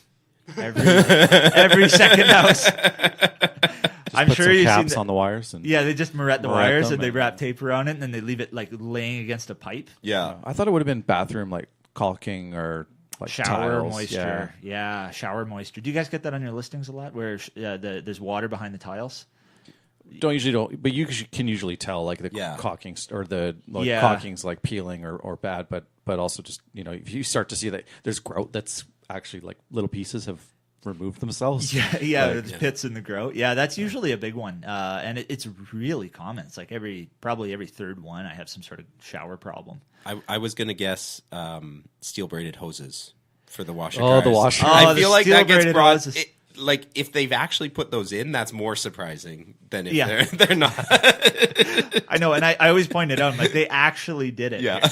Every second house. I'm put sure some you've caps seen on the wires. And they just moret the moret wires them and they and- wrap tape around it and then they leave it like laying against a pipe. Yeah. I thought it would have been bathroom like caulking or like Shower tiles. moisture. Yeah, shower moisture. Do you guys get that on your listings a lot where there's water behind the tiles? But you can usually tell like the caulking or the caulking's like peeling or bad, but also just if you start to see that there's grout that's actually like little pieces have removed themselves. There's pits in the grout. Yeah, that's usually a big one, and it's really common. It's like probably every third one I have some sort of shower problem. I was going to guess steel braided hoses for the washer. Oh, dryers. the washer. I feel like that gets steel-braided brought. hoses. Like if they've actually put those in, that's more surprising than if Yeah. they're not. I know, and I always point it out. I'm like, they actually did it. Yeah.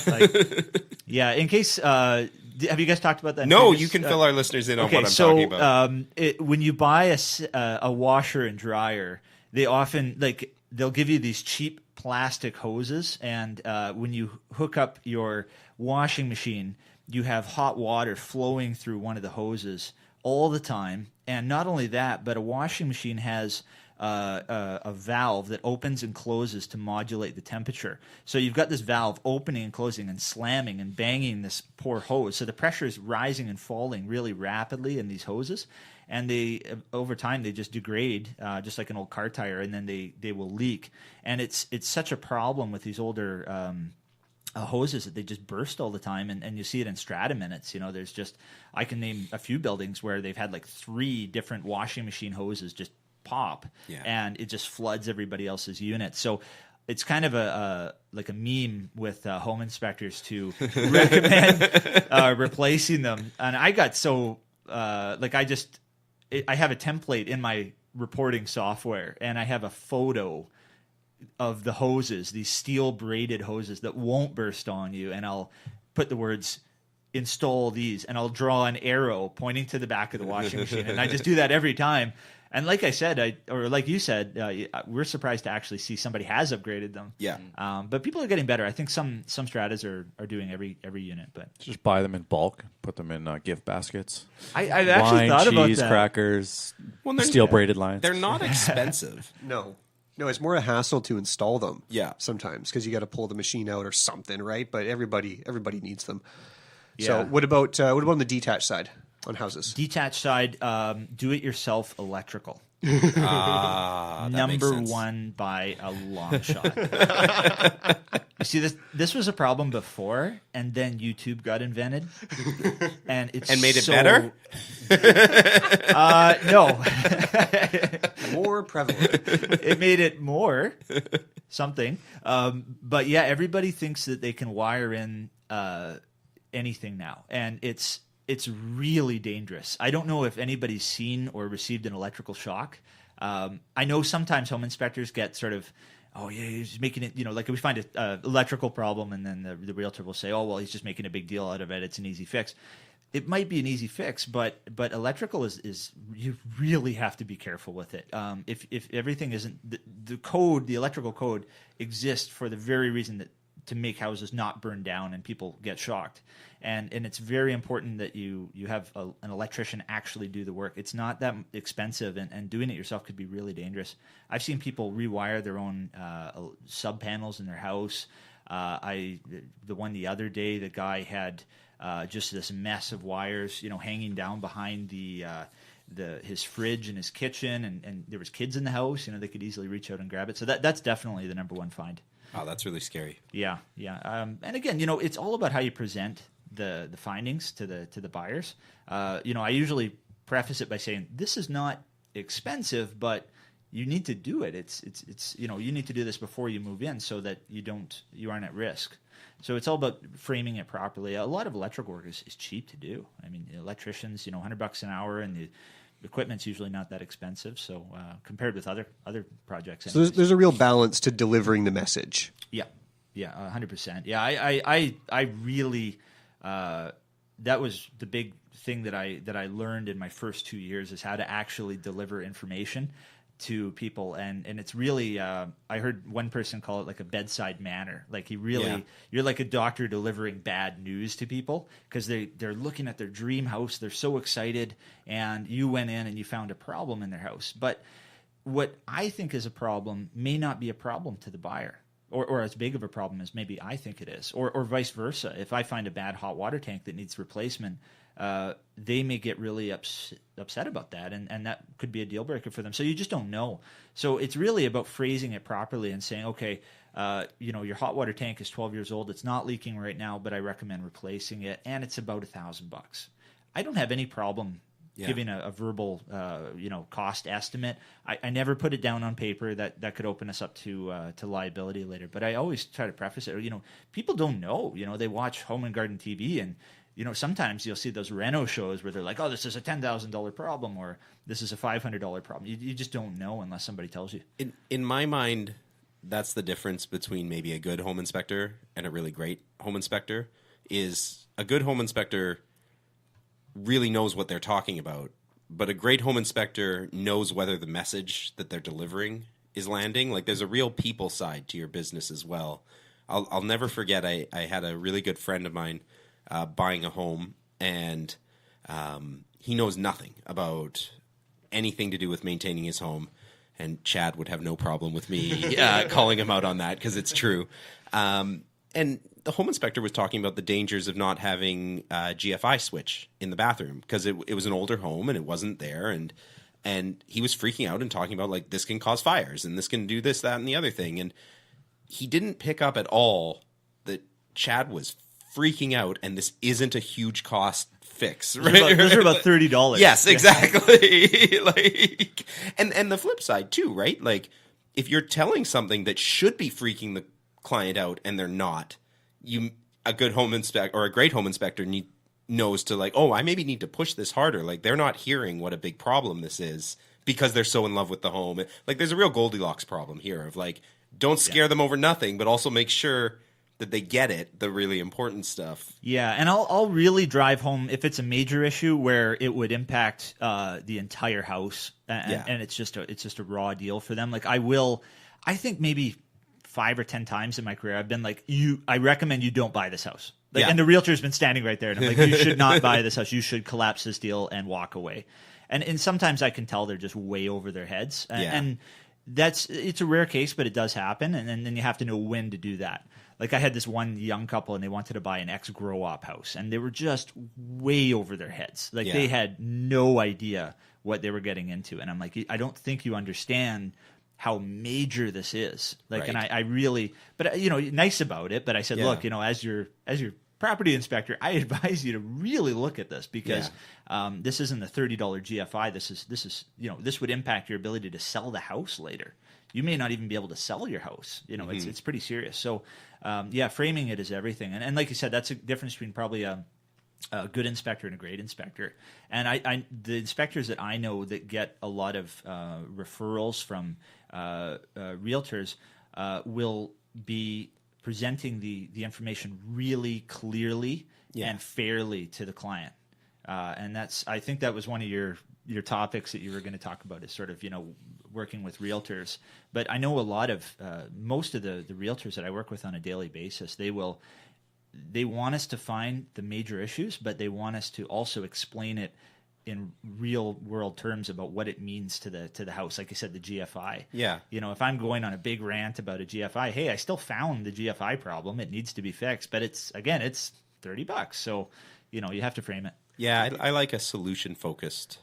Yeah. In case, have you guys talked about that? No, you can fill our listeners in on what I'm talking about. When you buy a washer and dryer, they often they'll give you these cheap plastic hoses, and when you hook up your washing machine, you have hot water flowing through one of the hoses all the time. And not only that, but a washing machine has a valve that opens and closes to modulate the temperature. So you've got this valve opening and closing and slamming and banging this poor hose. So the pressure is rising and falling really rapidly in these hoses. And they, over time, they just degrade, just like an old car tire, and then they will leak. And it's such a problem with these older hoses that they just burst all the time, and you see it in strata minutes. There's just, I can name a few buildings where they've had like 3 different washing machine hoses just pop, and it just floods everybody else's unit. So it's kind of a meme with home inspectors to recommend replacing them. And I got so I have a template in my reporting software, and I have a photo of the hoses, these steel braided hoses that won't burst on you, and I'll put the words install these, and I'll draw an arrow pointing to the back of the washing machine, and I just do that every time. And like I said, or like you said, we're surprised to actually see somebody has upgraded them. Yeah. But people are getting better. I think some stratas are doing every unit, but just buy them in bulk, put them in gift baskets. I've actually thought about cheese, that. Crackers, steel braided lines. They're not expensive. No, it's more a hassle to install them. Yeah. Sometimes because you got to pull the machine out or something, right? But everybody needs them. Yeah. So what about on the detached side on houses? Detached side, do-it-yourself electrical. That Number makes sense. 1 by a long shot. You see, this was a problem before, and then YouTube got invented, and made it better. No, more prevalent. It made it more something. But yeah, everybody thinks that they can wire in anything now, and it's really dangerous. I don't know if anybody's seen or received an electrical shock. I know sometimes home inspectors get sort of, oh yeah, he's just making it, like we find an electrical problem, and then the realtor will say, oh well, he's just making a big deal out of it. It's an easy fix. It might be an easy fix, but electrical is you really have to be careful with it. If everything isn't the electrical code exists for the very reason that to make houses not burn down and people get shocked. And it's very important that you have an electrician actually do the work. It's not that expensive, and doing it yourself could be really dangerous. I've seen people rewire their own sub panels in their house. The one the other day, the guy had just this mess of wires, hanging down behind his fridge in his kitchen, and there was kids in the house. They could easily reach out and grab it. So that's definitely the number 1 find. Oh, that's really scary. Yeah. And again, it's all about how you present the findings to the buyers. I usually preface it by saying this is not expensive, but you need to do it. It's you need to do this before you move in so that you aren't at risk. So it's all about framing it properly. A lot of electrical work is cheap to do. I mean, electricians, $100 an hour, and the equipment's usually not that expensive. So compared with other projects, so there's a real balance to delivering the message. Yeah, 100%. Yeah, I really that was the big thing that I learned in my first 2 years is how to actually deliver information to people, and it's really I heard one person call it like a bedside manner. Like you're like a doctor delivering bad news to people because they're looking at their dream house, they're so excited, and you went in and you found a problem in their house. But what I think is a problem may not be a problem to the buyer, or as big of a problem as maybe I think it is, or vice versa. If I find a bad hot water tank that needs replacement, they may get really upset about that, and that could be a deal breaker for them. So you just don't know. So it's really about phrasing it properly and saying, okay, your hot water tank is 12 years old. It's not leaking right now, but I recommend replacing it, and it's about $1,000. I don't have any problem giving a verbal, cost estimate. I never put it down on paper. That could open us up to liability later. But I always try to preface it. People don't know. They watch Home and Garden TV, and sometimes you'll see those reno shows where they're like, "Oh, this is a $10,000 problem," or "This is a $500 problem." You just don't know unless somebody tells you. In my mind, that's the difference between maybe a good home inspector and a really great home inspector. Is a good home inspector really knows what they're talking about, but a great home inspector knows whether the message that they're delivering is landing. Like, there's a real people side to your business as well. I'll never forget, I had a really good friend of mine buying a home, and he knows nothing about anything to do with maintaining his home, and Chad would have no problem with me calling him out on that because it's true. And the home inspector was talking about the dangers of not having a GFI switch in the bathroom because it was an older home and it wasn't there. And he was freaking out and talking about, like, this can cause fires and this can do this, that, and the other thing. And he didn't pick up at all that Chad was freaking out and this isn't a huge cost fix. Right? Those are about $30. Yes, exactly. And the flip side too, right? Like, if you're telling something that should be freaking the client out and they're not, a good home inspector or a great home inspector knows to, like, oh, I maybe need to push this harder. Like, they're not hearing what a big problem this is because they're so in love with the home. Like, there's a real Goldilocks problem here of, like, don't scare them over nothing, but also make sure that they get it, the really important stuff. Yeah, and I'll really drive home if it's a major issue where it would impact the entire house, and it's just a raw deal for them. Like, I think maybe 5 or 10 times in my career, I've been like, I recommend you don't buy this house. Like, and the realtor's been standing right there, and I'm like, you should not buy this house. You should collapse this deal and walk away. And sometimes I can tell they're just way over their heads. And it's a rare case, but it does happen. And then you have to know when to do that. Like, I had this one young couple, and they wanted to buy an ex-grow-op house, and they were just way over their heads. Like, they had no idea what they were getting into. And I'm like, I don't think you understand how major this is. Like, and I really, but nice about it. But I said, look, as your property inspector, I advise you to really look at this because this isn't a $30 GFI. This is this would impact your ability to sell the house later. You may not even be able to sell your house. It's pretty serious. So framing it is everything. And like you said, that's a difference between probably a good inspector and a great inspector. And the inspectors that I know that get a lot of referrals from realtors will be presenting the information really clearly and fairly to the client. And I think that was one of your topics that you were going to talk about is sort of, working with realtors. But I know a lot of, most of the realtors that I work with on a daily basis, they want us to find the major issues, but they want us to also explain it in real world terms about what it means to the house. Like I said, the GFI. Yeah. If I'm going on a big rant about a GFI, hey, I still found the GFI problem. It needs to be fixed, but it's $30. So, you have to frame it. Yeah. I like a solution focused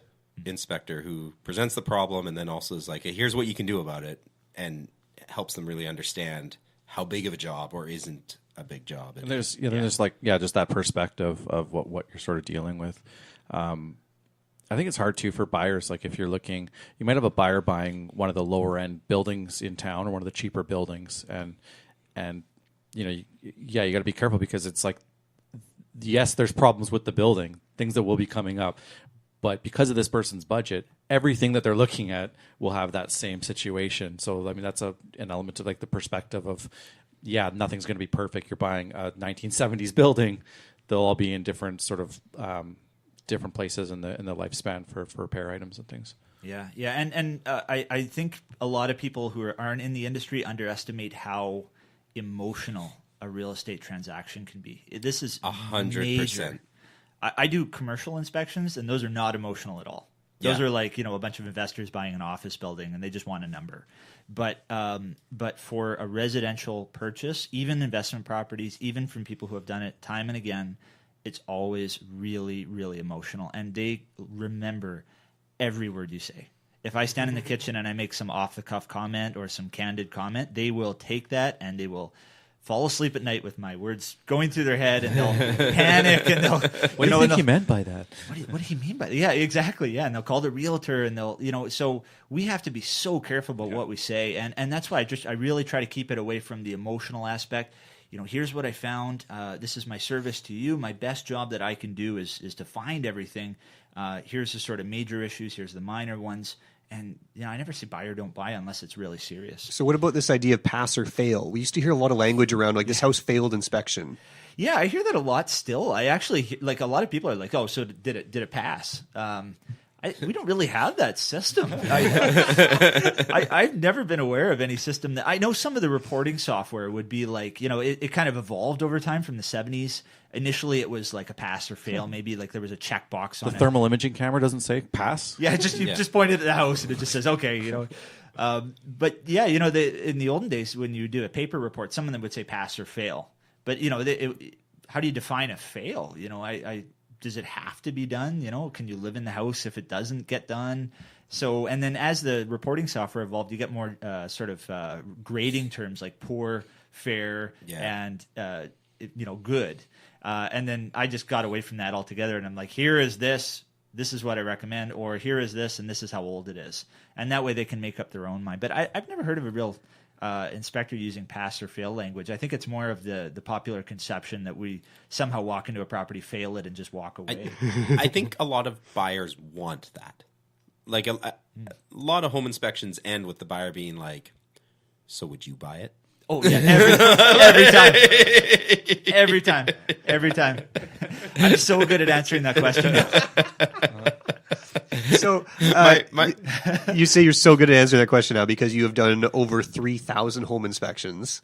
inspector who presents the problem and then also is like, hey, here's what you can do about it, and helps them really understand how big of a job or isn't a big job. And there's just that perspective of what you're sort of dealing with. I think it's hard too for buyers. Like if you're looking, you might have a buyer buying one of the lower end buildings in town or one of the cheaper buildings, and you got to be careful because it's like, yes, there's problems with the building, things that will be coming up, but because of this person's budget, everything that they're looking at will have that same situation. So I mean, that's an element of like the perspective of, nothing's going to be perfect. You're buying a 1970s building; they'll all be in different sort of different places in the lifespan for repair items and things. Yeah, and I think a lot of people who aren't in the industry underestimate how emotional a real estate transaction can be. This is 100%. I do commercial inspections, and those are not emotional at all. Those are like, a bunch of investors buying an office building, and they just want a number. But for a residential purchase, even investment properties, even from people who have done it time and again, it's always really, really emotional, and they remember every word you say. If I stand in the kitchen and I make some off-the-cuff comment or some candid comment, they will take that and they will fall asleep at night with my words going through their head, and they'll panic, and they'll... What do you think he meant by that? What do you mean by that? Yeah, exactly. Yeah, and they'll call the realtor, and they'll, so we have to be so careful about what we say, and that's why I really try to keep it away from the emotional aspect. Here's what I found. This is my service to you. My best job that I can do is to find everything. Here's the sort of major issues. Here's the minor ones. And I never say buy or don't buy unless it's really serious. So what about this idea of pass or fail? We used to hear a lot of language around like this house failed inspection. Yeah, I hear that a lot still. I actually like a lot of people are like, oh, so did it pass? We don't really have that system. I've never been aware of any system that I know. Some of the reporting software would be like, it kind of evolved over time from the 70s. Initially, it was like a pass or fail. Maybe like there was a checkbox on it. The thermal imaging camera doesn't say pass. Yeah, just pointed at the house and it just says okay. But yeah, in the olden days when you do a paper report, some of them would say pass or fail. But how do you define a fail? Does it have to be done? Can you live in the house if it doesn't get done? So, and then as the reporting software evolved, you get more sort of grading terms like poor, fair, and good. And then I just got away from that altogether, and I'm like, here is this is what I recommend, or here is this, and this is how old it is. And that way they can make up their own mind. But I've never heard of a real inspector using pass or fail language. I think it's more of the popular conception that we somehow walk into a property, fail it, and just walk away. I think a lot of buyers want that. Like a lot of home inspections end with the buyer being like, so would you buy it? Oh yeah, every time. I'm so good at answering that question. So you say you're so good at answering that question now because you have done over 3,000 home inspections.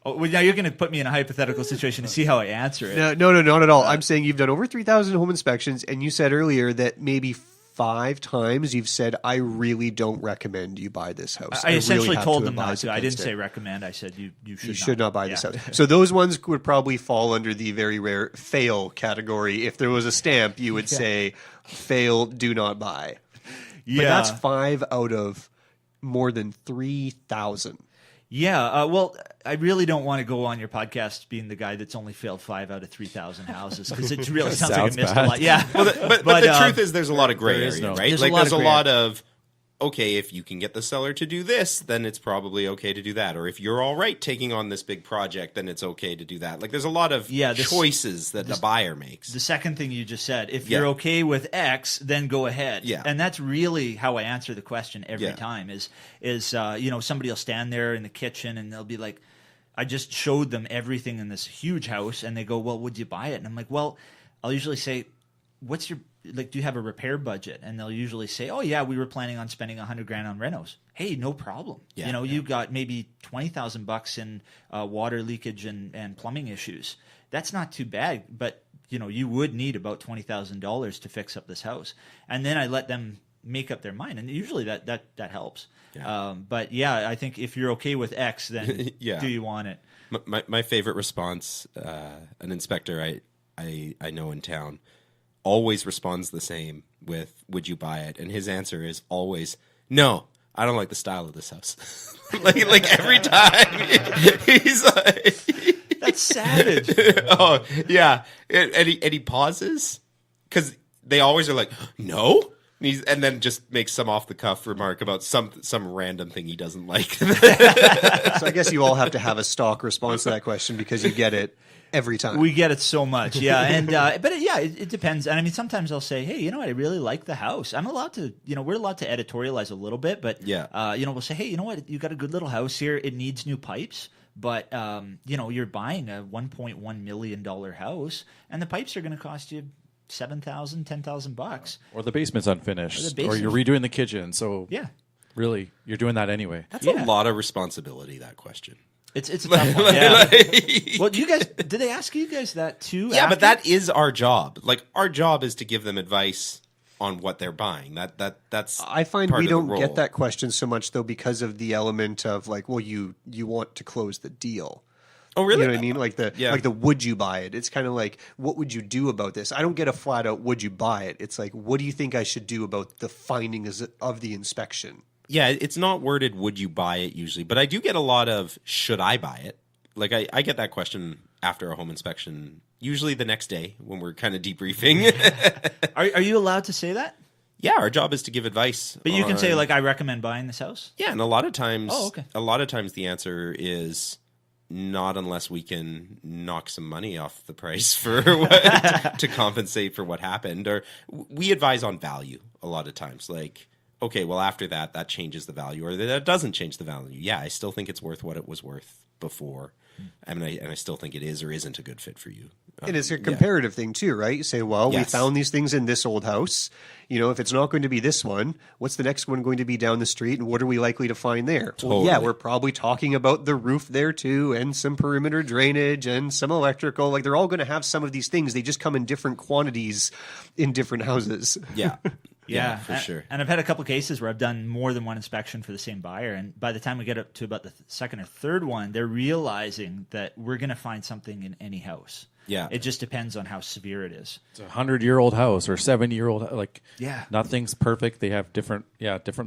Oh, well, now you're going to put me in a hypothetical situation to see how I answer it. No, not at all. I'm saying you've done over 3,000 home inspections, and you said earlier that maybe 5 times you've said, I really don't recommend you buy this house. I essentially told them not to. I didn't say recommend. I said you should not buy this house. So those ones would probably fall under the very rare fail category. If there was a stamp, you would say fail, do not buy. Yeah. But that's 5 out of more than 3,000. Yeah, well, I really don't want to go on your podcast being the guy that's only failed 5 out of 3,000 houses because it really sounds like I missed a lot. Yeah, but the truth is, there's a lot of gray area, right? There's a lot of okay, if you can get the seller to do this, then it's probably okay to do that. Or if you're all right taking on this big project, then it's okay to do that. Like there's a lot of choices that the buyer makes. The second thing you just said, if you're okay with X, then go ahead. Yeah. And that's really how I answer the question every time is somebody will stand there in the kitchen and they'll be like, I just showed them everything in this huge house and they go, well, would you buy it? And I'm like, well, I'll usually say, do you have a repair budget? And they'll usually say, oh yeah, we were planning on spending $100,000 on renos. Hey, no problem. Yeah, you got maybe $20,000 in water leakage and plumbing issues. That's not too bad, but you would need about $20,000 to fix up this house. And then I let them make up their mind, and usually that helps. Yeah. But yeah, I think if you're okay with X, then do you want it? My favorite response, an inspector I know in town always responds the same with, would you buy it? And his answer is always, no, I don't like the style of this house. like every time he's like, that's savage. Oh yeah, and he pauses because they always are like, no. And then just makes some off the cuff remark about some random thing he doesn't like. So I guess you all have to have a stock response to that question because you get it every time. We get it so much, yeah. And but it depends. And I mean, sometimes I'll say, hey, you know what, I really like the house. I'm allowed to, we're allowed to editorialize a little bit, but we'll say, hey, you know what, you got a good little house here. It needs new pipes. But you're buying a $1.1 million house, and the pipes are going to cost you $7,000, $10,000, or the basement's unfinished, or you're redoing the kitchen. So yeah, really, you're doing that anyway. That's a lot of responsibility. That question. It's a tough one. Yeah. Well, you guys, did they ask you guys that too? Yeah, but that is our job. Like our job is to give them advice on what they're buying. That's I find part we of the don't role. get that question so much though because of the element of like, well, you want to close the deal. Oh, really? You know what I mean? Like the would you buy it? It's kind of like, what would you do about this? I don't get a flat out would you buy it. It's like, what do you think I should do about the findings of the inspection? Yeah, it's not worded would you buy it usually, but I do get a lot of should I buy it? Like I get that question after a home inspection, usually the next day when we're kind of debriefing. Are you allowed to say that? Yeah, our job is to give advice. But you can say like, I recommend buying this house? Yeah, and a lot of times the answer is not unless we can knock some money off the price for to compensate for what happened. Or we advise on value a lot of times. Like, okay, well, after that changes the value, or that doesn't change the value. Yeah, I still think it's worth what it was worth before. I mean, I still think it is or isn't a good fit for you. And it's a comparative thing too, right? You say, well, we found these things in this old house. If it's not going to be this one, what's the next one going to be down the street, and what are we likely to find there? Totally. Well, yeah, we're probably talking about the roof there too, and some perimeter drainage and some electrical. Like they're all going to have some of these things. They just come in different quantities in different houses. Yeah. Yeah, for sure. And I've had a couple cases where I've done more than one inspection for the same buyer, and by the time we get up to about the second or third one, they're realizing that we're going to find something in any house. Yeah, it just depends on how severe it is. It's a 100-year-old house or 70-year-old. Like, yeah, nothing's perfect. They have different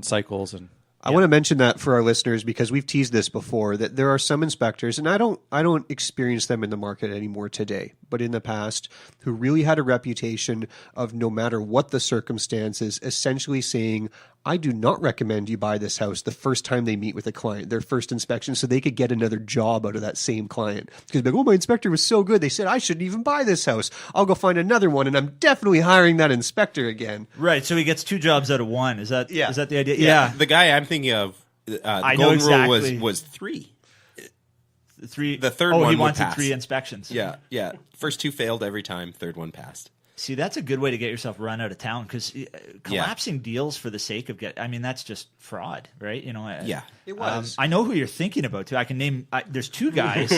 cycles and. I want to mention that for our listeners because we've teased this before that there are some inspectors, and I don't experience them in the market anymore today, but in the past, who really had a reputation of no matter what the circumstances, essentially saying, I do not recommend you buy this house the first time they meet with a client, their first inspection, so they could get another job out of that same client. Because like, oh, my inspector was so good, they said I shouldn't even buy this house. I'll go find another one, and I'm definitely hiring that inspector again. Right, so he gets 2 jobs out of 1. Is that the idea? Yeah. The guy I'm thinking of, the golden rule was 3. The third one he wanted pass. 3 inspections. Yeah. First 2 failed every time. Third one passed. See, that's a good way to get yourself run out of town because collapsing deals for the sake of that's just fraud, right? It was. I know who you're thinking about too. I can name. There's 2 guys.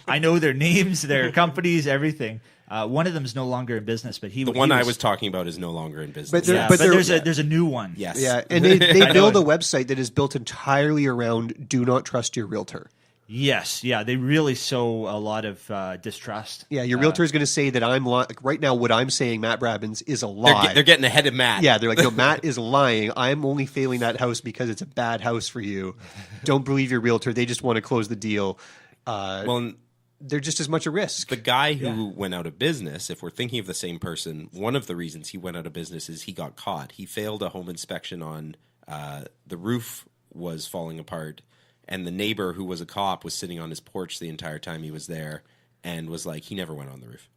I know their names, their companies, everything. One of them is no longer in business, but the one I was talking about is no longer in business. But there's a new one. Yes. Yeah, and they build a website that is built entirely around do not trust your realtor. Yes, yeah, they really sow a lot of distrust. Yeah, your realtor is going to say that I'm like right now. What I'm saying, Matt Brabbins, is a lie. They're getting ahead of Matt. Yeah, they're like, no, Matt is lying. I'm only failing that house because it's a bad house for you. Don't believe your realtor. They just want to close the deal. They're just as much a risk. The guy who went out of business, if we're thinking of the same person, one of the reasons he went out of business is he got caught. He failed a home inspection on the roof was falling apart. And the neighbor, who was a cop, was sitting on his porch the entire time he was there and was like, he never went on the roof.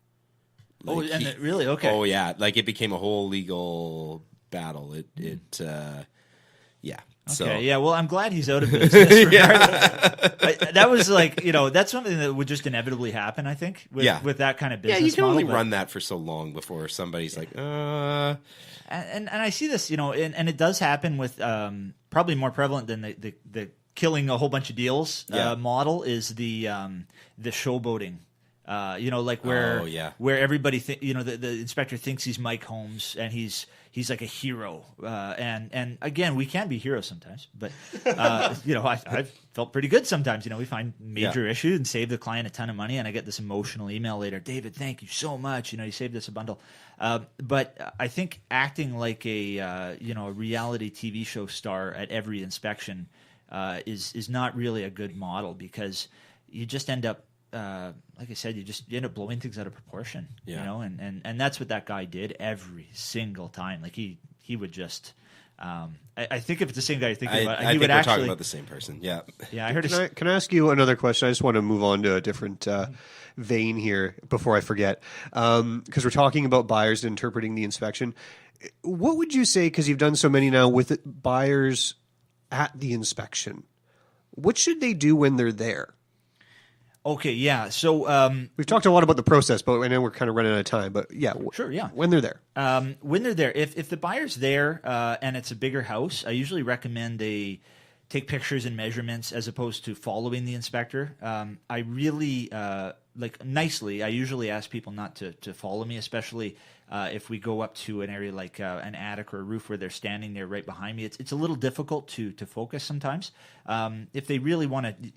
Like, really? Okay. Oh, yeah. Like, it became a whole legal battle. Yeah. Okay, So, yeah, well, I'm glad he's out of business. That was like, that's something that would just inevitably happen, I think, with that kind of business you can model, only run that for so long before somebody's like, And I see this, and it does happen with probably more prevalent than the killing a whole bunch of deals model is the showboating. Like where everybody, the inspector thinks he's Mike Holmes and he's like a hero. And again, we can be heroes sometimes, but I've felt pretty good sometimes. We find major issue and save the client a ton of money, and I get this emotional email later. David, thank you so much. You saved us a bundle. But I think acting like a reality TV show star at every inspection is not really a good model, because you just end up, like I said, you end up blowing things out of proportion, and that's what that guy did every single time. Like he would just, I think if it's the same guy you're thinking about, I think we're talking about the same person. Yeah. Yeah. I heard. Can I ask you another question? I just want to move on to a different vein here before I forget, because we're talking about buyers and interpreting the inspection. What would you say, because you've done so many now, with buyers at the inspection? What should they do when they're there? Okay, yeah. So we've talked a lot about the process, but I know we're kind of running out of time. But yeah, sure, yeah. When they're there, if the buyer's there and it's a bigger house, I usually recommend they take pictures and measurements as opposed to following the inspector. I really nicely. I usually ask people not to follow me, especially if we go up to an area like an attic or a roof where they're standing there right behind me. It's a little difficult to focus sometimes. If they really want to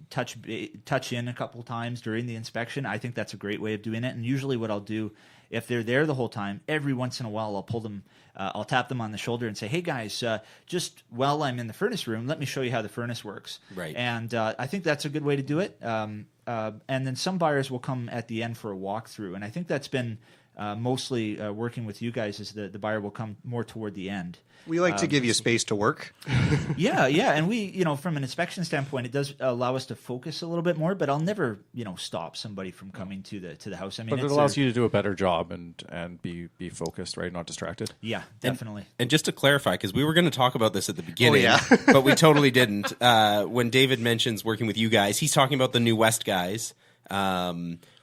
touch in a couple times during the inspection, I think that's a great way of doing it. And usually what I'll do, if they're there the whole time, every once in a while I'll pull them, I'll tap them on the shoulder and say, hey guys, just while I'm in the furnace room, let me show you how the furnace works. Right. And I think that's a good way to do it. And then some buyers will come at the end for a walkthrough. And I think that's been mostly working with you guys, is the buyer will come more toward the end. We like to give you space to work. Yeah. And we, from an inspection standpoint, it does allow us to focus a little bit more, but I'll never, stop somebody from coming to the house. I mean, but it allows you to do a better job and be focused, right? Not distracted. Yeah, definitely. And just to clarify, because we were going to talk about this at the beginning, but we totally didn't. When David mentions working with you guys, he's talking about the New West guys.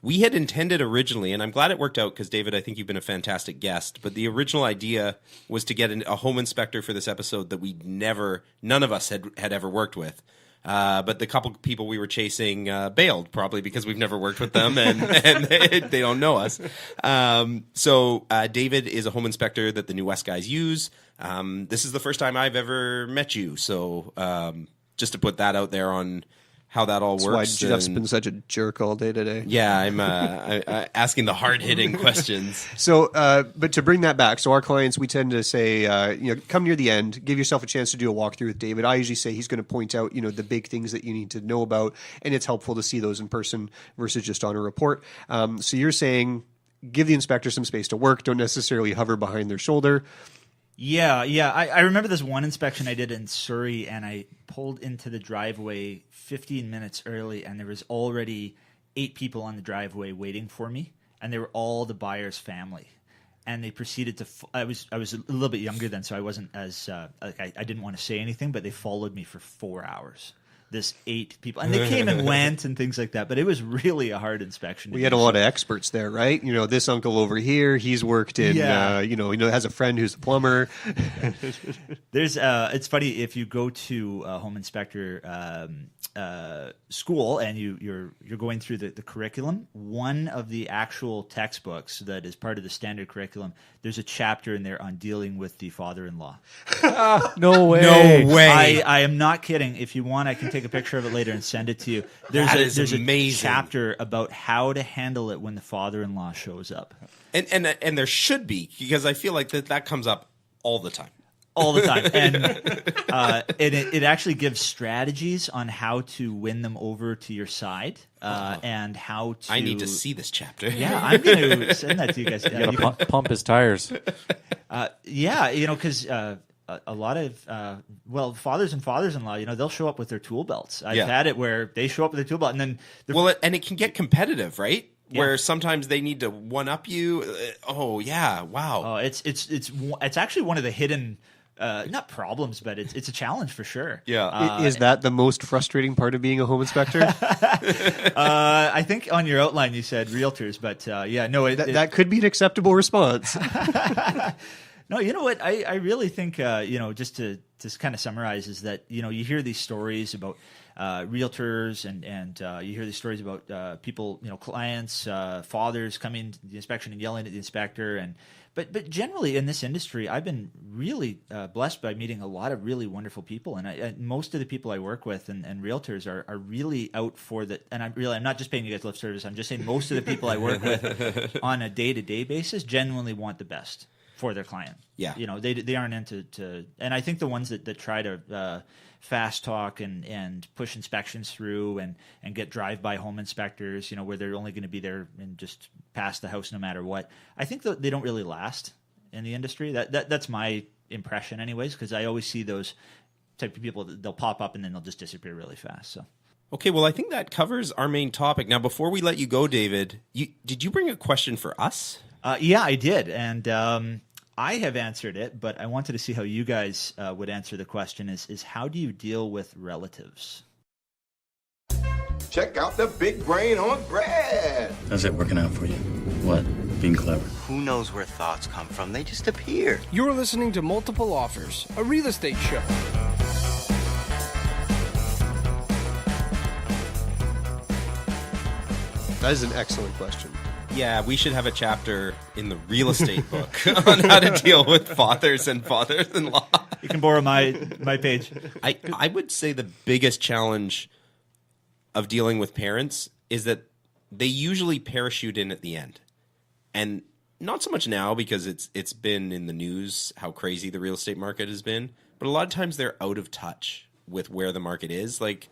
We had intended originally, and I'm glad it worked out because, David, I think you've been a fantastic guest, but the original idea was to get a home inspector for this episode that none of us had ever worked with. But the couple people we were chasing bailed, probably because we've never worked with them and they don't know us. So David is a home inspector that the New West guys use. This is the first time I've ever met you, so just to put that out there on how that all works. That's why Jeff's been such a jerk all day today. Yeah, I'm asking the hard-hitting questions. So, but to bring that back, so our clients, we tend to say, come near the end, give yourself a chance to do a walkthrough with David. I usually say he's going to point out, the big things that you need to know about, and it's helpful to see those in person versus just on a report. So you're saying give the inspector some space to work, don't necessarily hover behind their shoulder. Yeah. I remember this one inspection I did in Surrey, and I pulled into the driveway 15 minutes early, and there was already 8 people on the driveway waiting for me, and they were all the buyer's family. And they proceeded to. I was a little bit younger then, so I wasn't as I didn't want to say anything, but they followed me for 4 hours. This 8 people, and they came and went and things like that. But it was really a hard inspection. We had a lot of experts there, right? This uncle over here, he's worked in, has a friend who's a plumber. There's, it's funny if you go to a home inspector school and you're going through the curriculum. One of the actual textbooks that is part of the standard curriculum, there's a chapter in there on dealing with the father-in-law. No way! No way! I am not kidding. If you want, I can take a picture of it later and send it to you. There's a chapter about how to handle it when the father-in-law shows up. And there should be, because I feel like that comes up all the time. All the time. And it actually gives strategies on how to win them over to your side and how to... I need to see this chapter. Yeah, I'm going to send that to you guys. You got to pump his tires. Because... a lot of fathers and fathers-in-law, they'll show up with their tool belts. I've had it where they show up with their tool belt, and then and it can get competitive, right? Yeah. Where sometimes they need to one up you. Oh yeah, wow. Oh, it's actually one of the hidden not problems, but it's a challenge for sure. Yeah. Is that the most frustrating part of being a home inspector? I think on your outline you said realtors, but that could be an acceptable response. No, you know what? I really think, just to kind of summarize, is that, you hear these stories about realtors and you hear these stories about people, clients, fathers coming to the inspection and yelling at the inspector. But generally in this industry, I've been really blessed by meeting a lot of really wonderful people, and most of the people I work with and realtors are really out for that. And I'm not just paying you guys lip service. I'm just saying most of the people I work with on a day-to-day basis genuinely want the best for their client. Yeah, they aren't into and I think the ones that try to fast talk and push inspections through and get drive-by home inspectors, where they're only going to be there and just pass the house no matter what. I think that they don't really last in the industry. That's my impression anyways, because I always see those type of people, they'll pop up and then they'll just disappear really fast. So. Okay, well, I think that covers our main topic. Now, before we let you go, David, did you bring a question for us? Yeah, I did. And I have answered it, but I wanted to see how you guys would answer the question is how do you deal with relatives? Check out the big brain on Brad. How's it working out for you? What? Being clever? Who knows where thoughts come from? They just appear. You're listening to Multiple Offers, a real estate show. That is an excellent question. Yeah, we should have a chapter in the real estate book on how to deal with fathers and fathers-in-law. You can borrow my page. I would say the biggest challenge of dealing with parents is that they usually parachute in at the end. And not so much now because it's been in the news how crazy the real estate market has been, but a lot of times they're out of touch with where the market is. Like,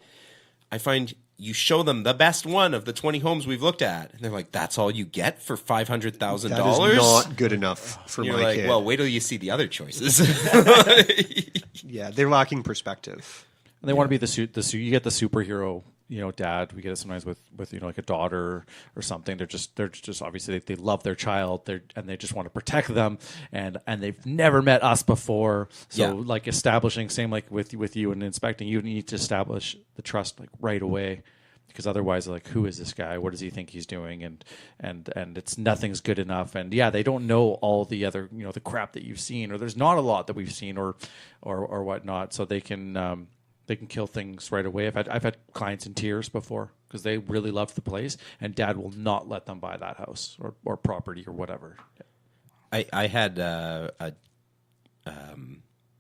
I find you show them the best one of the 20 homes we've looked at, and they're like, that's all you get for $500,000? That is not good enough for my kid. Well, wait till you see the other choices. Yeah, they're lacking perspective. And they want to be the you get the superhero, dad. We get it sometimes with like a daughter or something. They're just obviously they love their child. They just want to protect them, and they've never met us before. So like establishing, same like with you and inspecting, you need to establish the trust like right away, because otherwise, like, who is this guy? What does he think he's doing? And it's nothing's good enough. And yeah, they don't know all the other the crap that you've seen, or there's not a lot that we've seen, or whatnot. So they can kill things right away. I've had clients in tears before because they really loved the place, and dad will not let them buy that house or property or whatever. I had a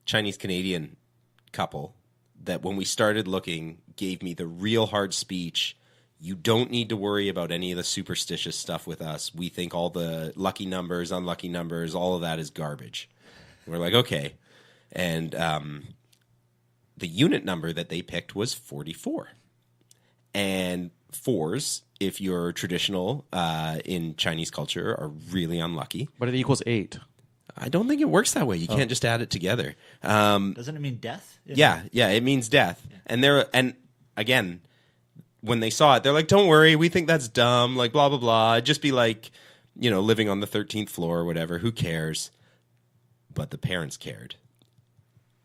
Chinese-Canadian couple that when we started looking gave me the real hard speech. You don't need to worry about any of the superstitious stuff with us. We think all the lucky numbers, unlucky numbers, all of that is garbage. We're like, okay. And the unit number that they picked was 44. And 4s, if you're traditional in Chinese culture, are really unlucky. But it equals 8. I don't think it works that way. You can't just add it together. Doesn't it mean death? Yeah, it means death. Yeah. And again, when they saw it, they're like, don't worry, we think that's dumb, like blah, blah, blah. It'd just be like, living on the 13th floor or whatever. Who cares? But the parents cared.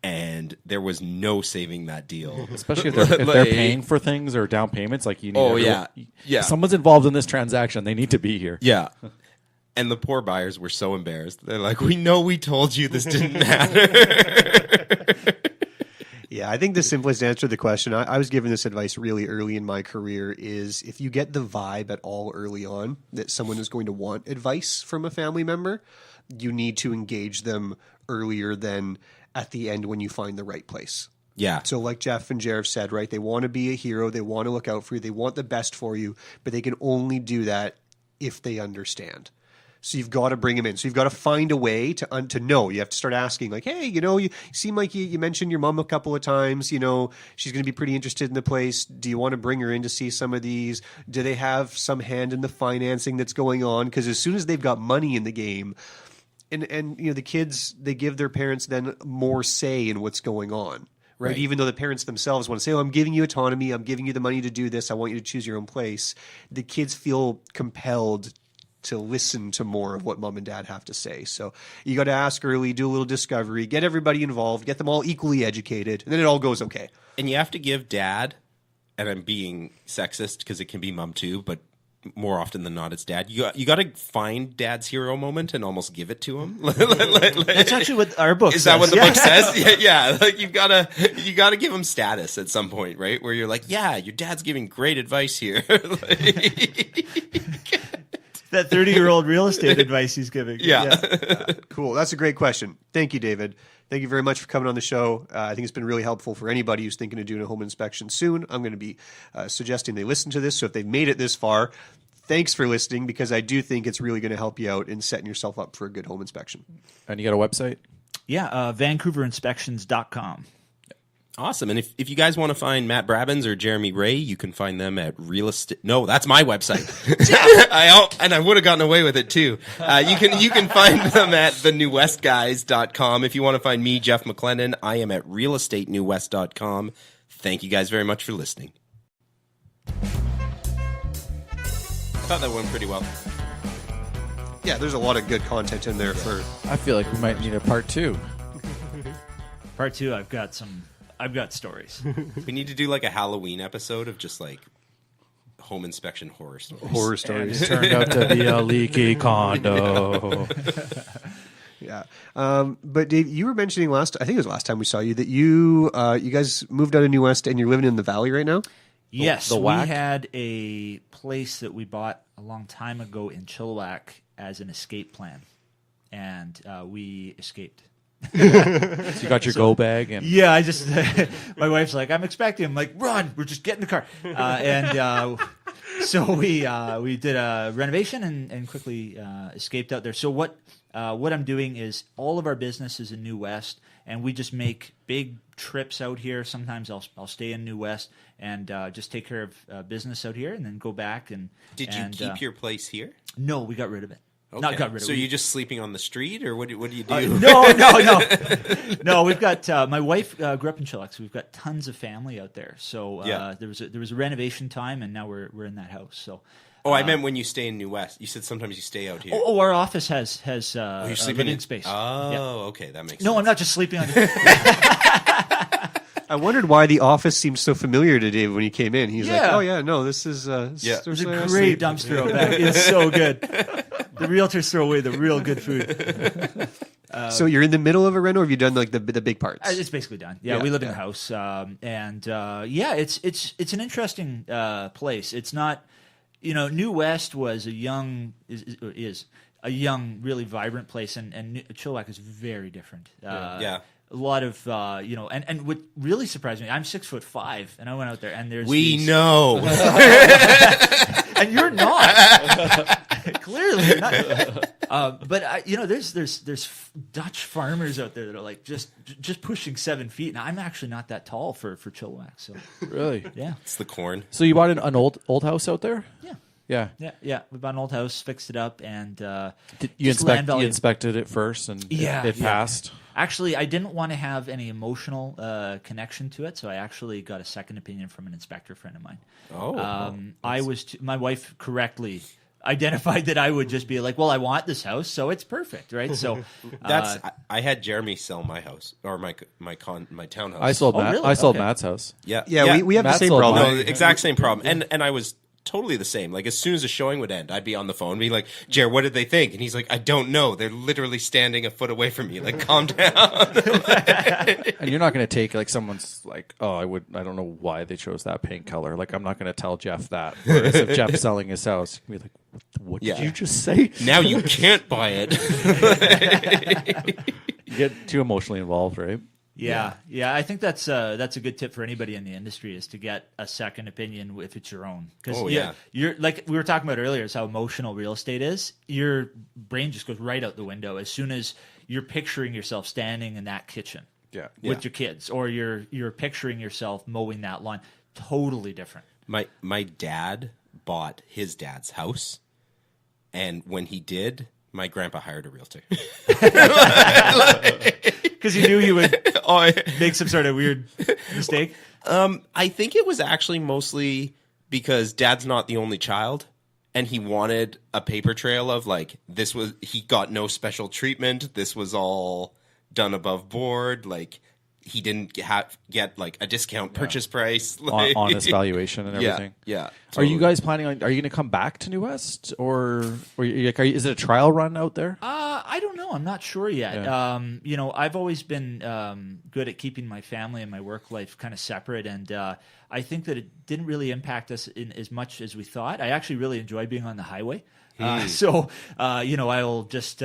And there was no saving that deal, especially if they're paying for things or down payments. Like you need. Someone's involved in this transaction. They need to be here. Yeah, and the poor buyers were so embarrassed. They're like, "We know we told you this didn't matter." Yeah, I think the simplest answer to the question, I was given this advice really early in my career, is if you get the vibe at all early on that someone is going to want advice from a family member, you need to engage them earlier than at the end when you find the right place. Yeah. So like Geoff and Jared said, right, they want to be a hero. They want to look out for you. They want the best for you, but they can only do that if they understand. So you've got to bring them in. So you've got to find a way to know. You have to start asking like, hey, you seem like you mentioned your mom a couple of times. She's going to be pretty interested in the place. Do you want to bring her in to see some of these? Do they have some hand in the financing that's going on? Because as soon as they've got money in the game, and the kids, they give their parents then more say in what's going on, right? Even though the parents themselves want to say, oh, I'm giving you autonomy, I'm giving you the money to do this, I want you to choose your own place. The kids feel compelled to listen to more of what mom and dad have to say. So you got to ask early, do a little discovery, get everybody involved, get them all equally educated, and then it all goes okay. And you have to give dad, and I'm being sexist because it can be mom too, but more often than not, it's dad. You got to find dad's hero moment and almost give it to him. That's actually what our book is. says. That what the book says? Yeah. Like you gotta give him status at some point, right? Where you're like, yeah, your dad's giving great advice here. That 30-year-old real estate advice he's giving. Yeah. Cool. That's a great question. Thank you, David. Thank you very much for coming on the show. I think it's been really helpful for anybody who's thinking of doing a home inspection soon. I'm going to be suggesting they listen to this. So if they've made it this far, thanks for listening, because I do think it's really going to help you out in setting yourself up for a good home inspection. And you got a website? Yeah, VancouverInspections.com. Awesome. And if you guys want to find Matt Brabbins or Jeremy Ray, you can find them at Real Estate. No, that's my website. I would have gotten away with it too. You can find them at thenewwestguys.com. If you want to find me, Geoff McLennan, I am at realestatenewwest.com. Thank you guys very much for listening. I thought that went pretty well. Yeah, there's a lot of good content in there for. I feel like we might need a part 2. Part 2, I've got stories. We need to do like a Halloween episode of just like home inspection horror stories. Horror stories. It turned out to be a leaky condo. Yeah. But Dave, you were mentioning I think it was last time we saw you, that you guys moved out of New West and you're living in the Valley right now? Yes, The we Whack? had a place that we bought a long time ago in Chilliwack as an escape plan, and we escaped. So you got your go bag and yeah, I just my wife's like, I'm expecting. I'm like, run! We're just get in the car, so we did a renovation and quickly escaped out there. So what I'm doing is all of our business is in New West, and we just make big trips out here. Sometimes I'll stay in New West and just take care of business out here, and then go back and. Did you keep your place here? No, we got rid of it. Okay. Not got rid of it. So you just sleeping on the street, or what do you do? No. We've got my wife grew up in Chilliwack, so we've got tons of family out there. So there was a renovation time, and now we're in that house. So. I meant when you stay in New West. You said sometimes you stay out here. Our office has you're sleeping living in space. Okay, that makes sense. No, I'm not just sleeping on. I wondered why the office seemed so familiar to Dave when he came in. He's like, "Oh yeah, no, this is There's a great dumpster out back. It's so good. The realtors throw away the real good food." So you're in the middle of a reno, or have you done like the big parts? It's basically done. Yeah, we live in a house, and it's an interesting place. It's not, New West was is a young, really vibrant place, and Chilliwack is very different. A lot of and what really surprised me, I'm 6'5", and I went out there, and there's know, and you're not. Clearly you're not. But there's Dutch farmers out there that are like just pushing 7 feet, and I'm actually not that tall for Chilliwack. So really, yeah, it's the corn. So you bought an old house out there? Yeah. Yeah. We bought an old house, fixed it up, and you inspected it first, and it passed. Actually, I didn't want to have any emotional connection to it, so I actually got a second opinion from an inspector friend of mine. My wife correctly identified that I would just be like, well, I want this house, so it's perfect, right? So I had Jeremy sell my house or my townhouse. I sold really? I sold Matt's house. Yeah. We have Matt the same sold problem. No, the exact same problem. And I was totally the same. Like as soon as the showing would end, I'd be on the phone, be like, "Jer, what did they think?" And he's like, "I don't know. They're literally standing a foot away from me. Like, calm down." And you're not going to take like someone's like, "Oh, I don't know why they chose that paint color." Like I'm not going to tell Jeff that. Whereas if Jeff's selling his house, he'd be like, "What did you just say?" Now you can't buy it. You get too emotionally involved, right? Yeah. I think that's a good tip for anybody in the industry, is to get a second opinion if it's your own. Because you're like we were talking about earlier, is how emotional real estate is. Your brain just goes right out the window as soon as you're picturing yourself standing in that kitchen with your kids, or you're picturing yourself mowing that lawn. Totally different. My dad bought his dad's house, and when he did, my grandpa hired a realtor. Because he knew you would make some sort of weird mistake? I think it was actually mostly because dad's not the only child, and he wanted a paper trail of like, he got no special treatment. This was all done above board. Like, he didn't get like a discount purchase price, honest valuation and everything. Yeah. Are you guys planning on? Are you going to come back to New West, or is it a trial run out there? I don't know. I'm not sure yet. Yeah. I've always been good at keeping my family and my work life kind of separate, and I think that it didn't really impact us in as much as we thought. I actually really enjoy being on the highway, so I'll just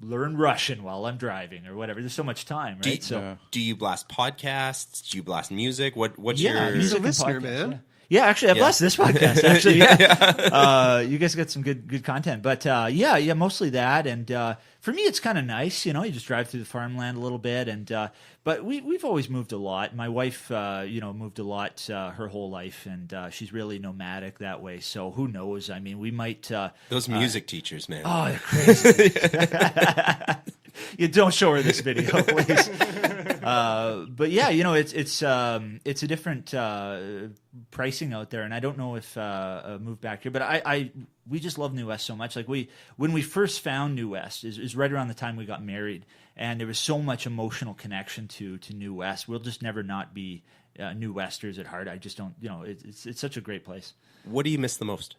learn Russian while I'm driving or whatever. There's so much time, right? Do you blast podcasts? Do you blast music? What's Yeah, your music and listener, podcasts, man. Yeah. Yeah, actually, I blessed this podcast. Actually, you guys got some good content, but mostly that. And for me, it's kind of nice. You just drive through the farmland a little bit, and but we've always moved a lot. My wife, moved a lot her whole life, and she's really nomadic that way. So who knows? I mean, we might those music teachers, man. Oh, they're crazy. You don't show her this video, please. But yeah, it's a different pricing out there, and I don't know if move back here, but we just love New West so much. Like when we first found New West is right around the time we got married, and there was so much emotional connection to New West. We'll just never not be New Westers at heart. I just don't. It's such a great place. What do you miss the most?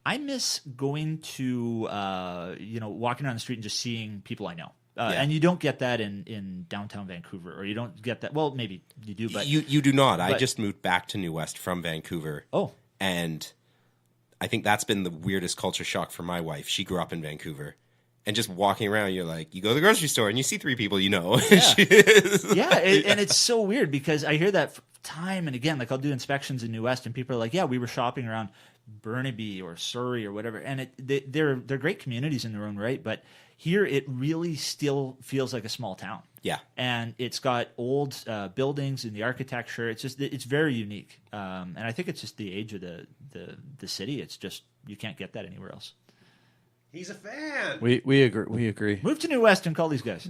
I miss going to walking down the street and just seeing people I know. And you don't get that in downtown Vancouver, or you don't get that. Well, maybe you do, but you do not. I just moved back to New West from Vancouver. Oh, and I think that's been the weirdest culture shock for my wife. She grew up in Vancouver, and just walking around, you're like, you go to the grocery store and you see three people you know. Yeah, and it's so weird because I hear that time and again. Like I'll do inspections in New West, and people are like, "Yeah, we were shopping around Burnaby or Surrey or whatever," and they're great communities in their own right, but here it really still feels like a small town. Yeah, and it's got old buildings and the architecture. It's very unique, and I think it's just the age of the city. It's just you can't get that anywhere else. He's a fan. We agree. Move to New West and call these guys.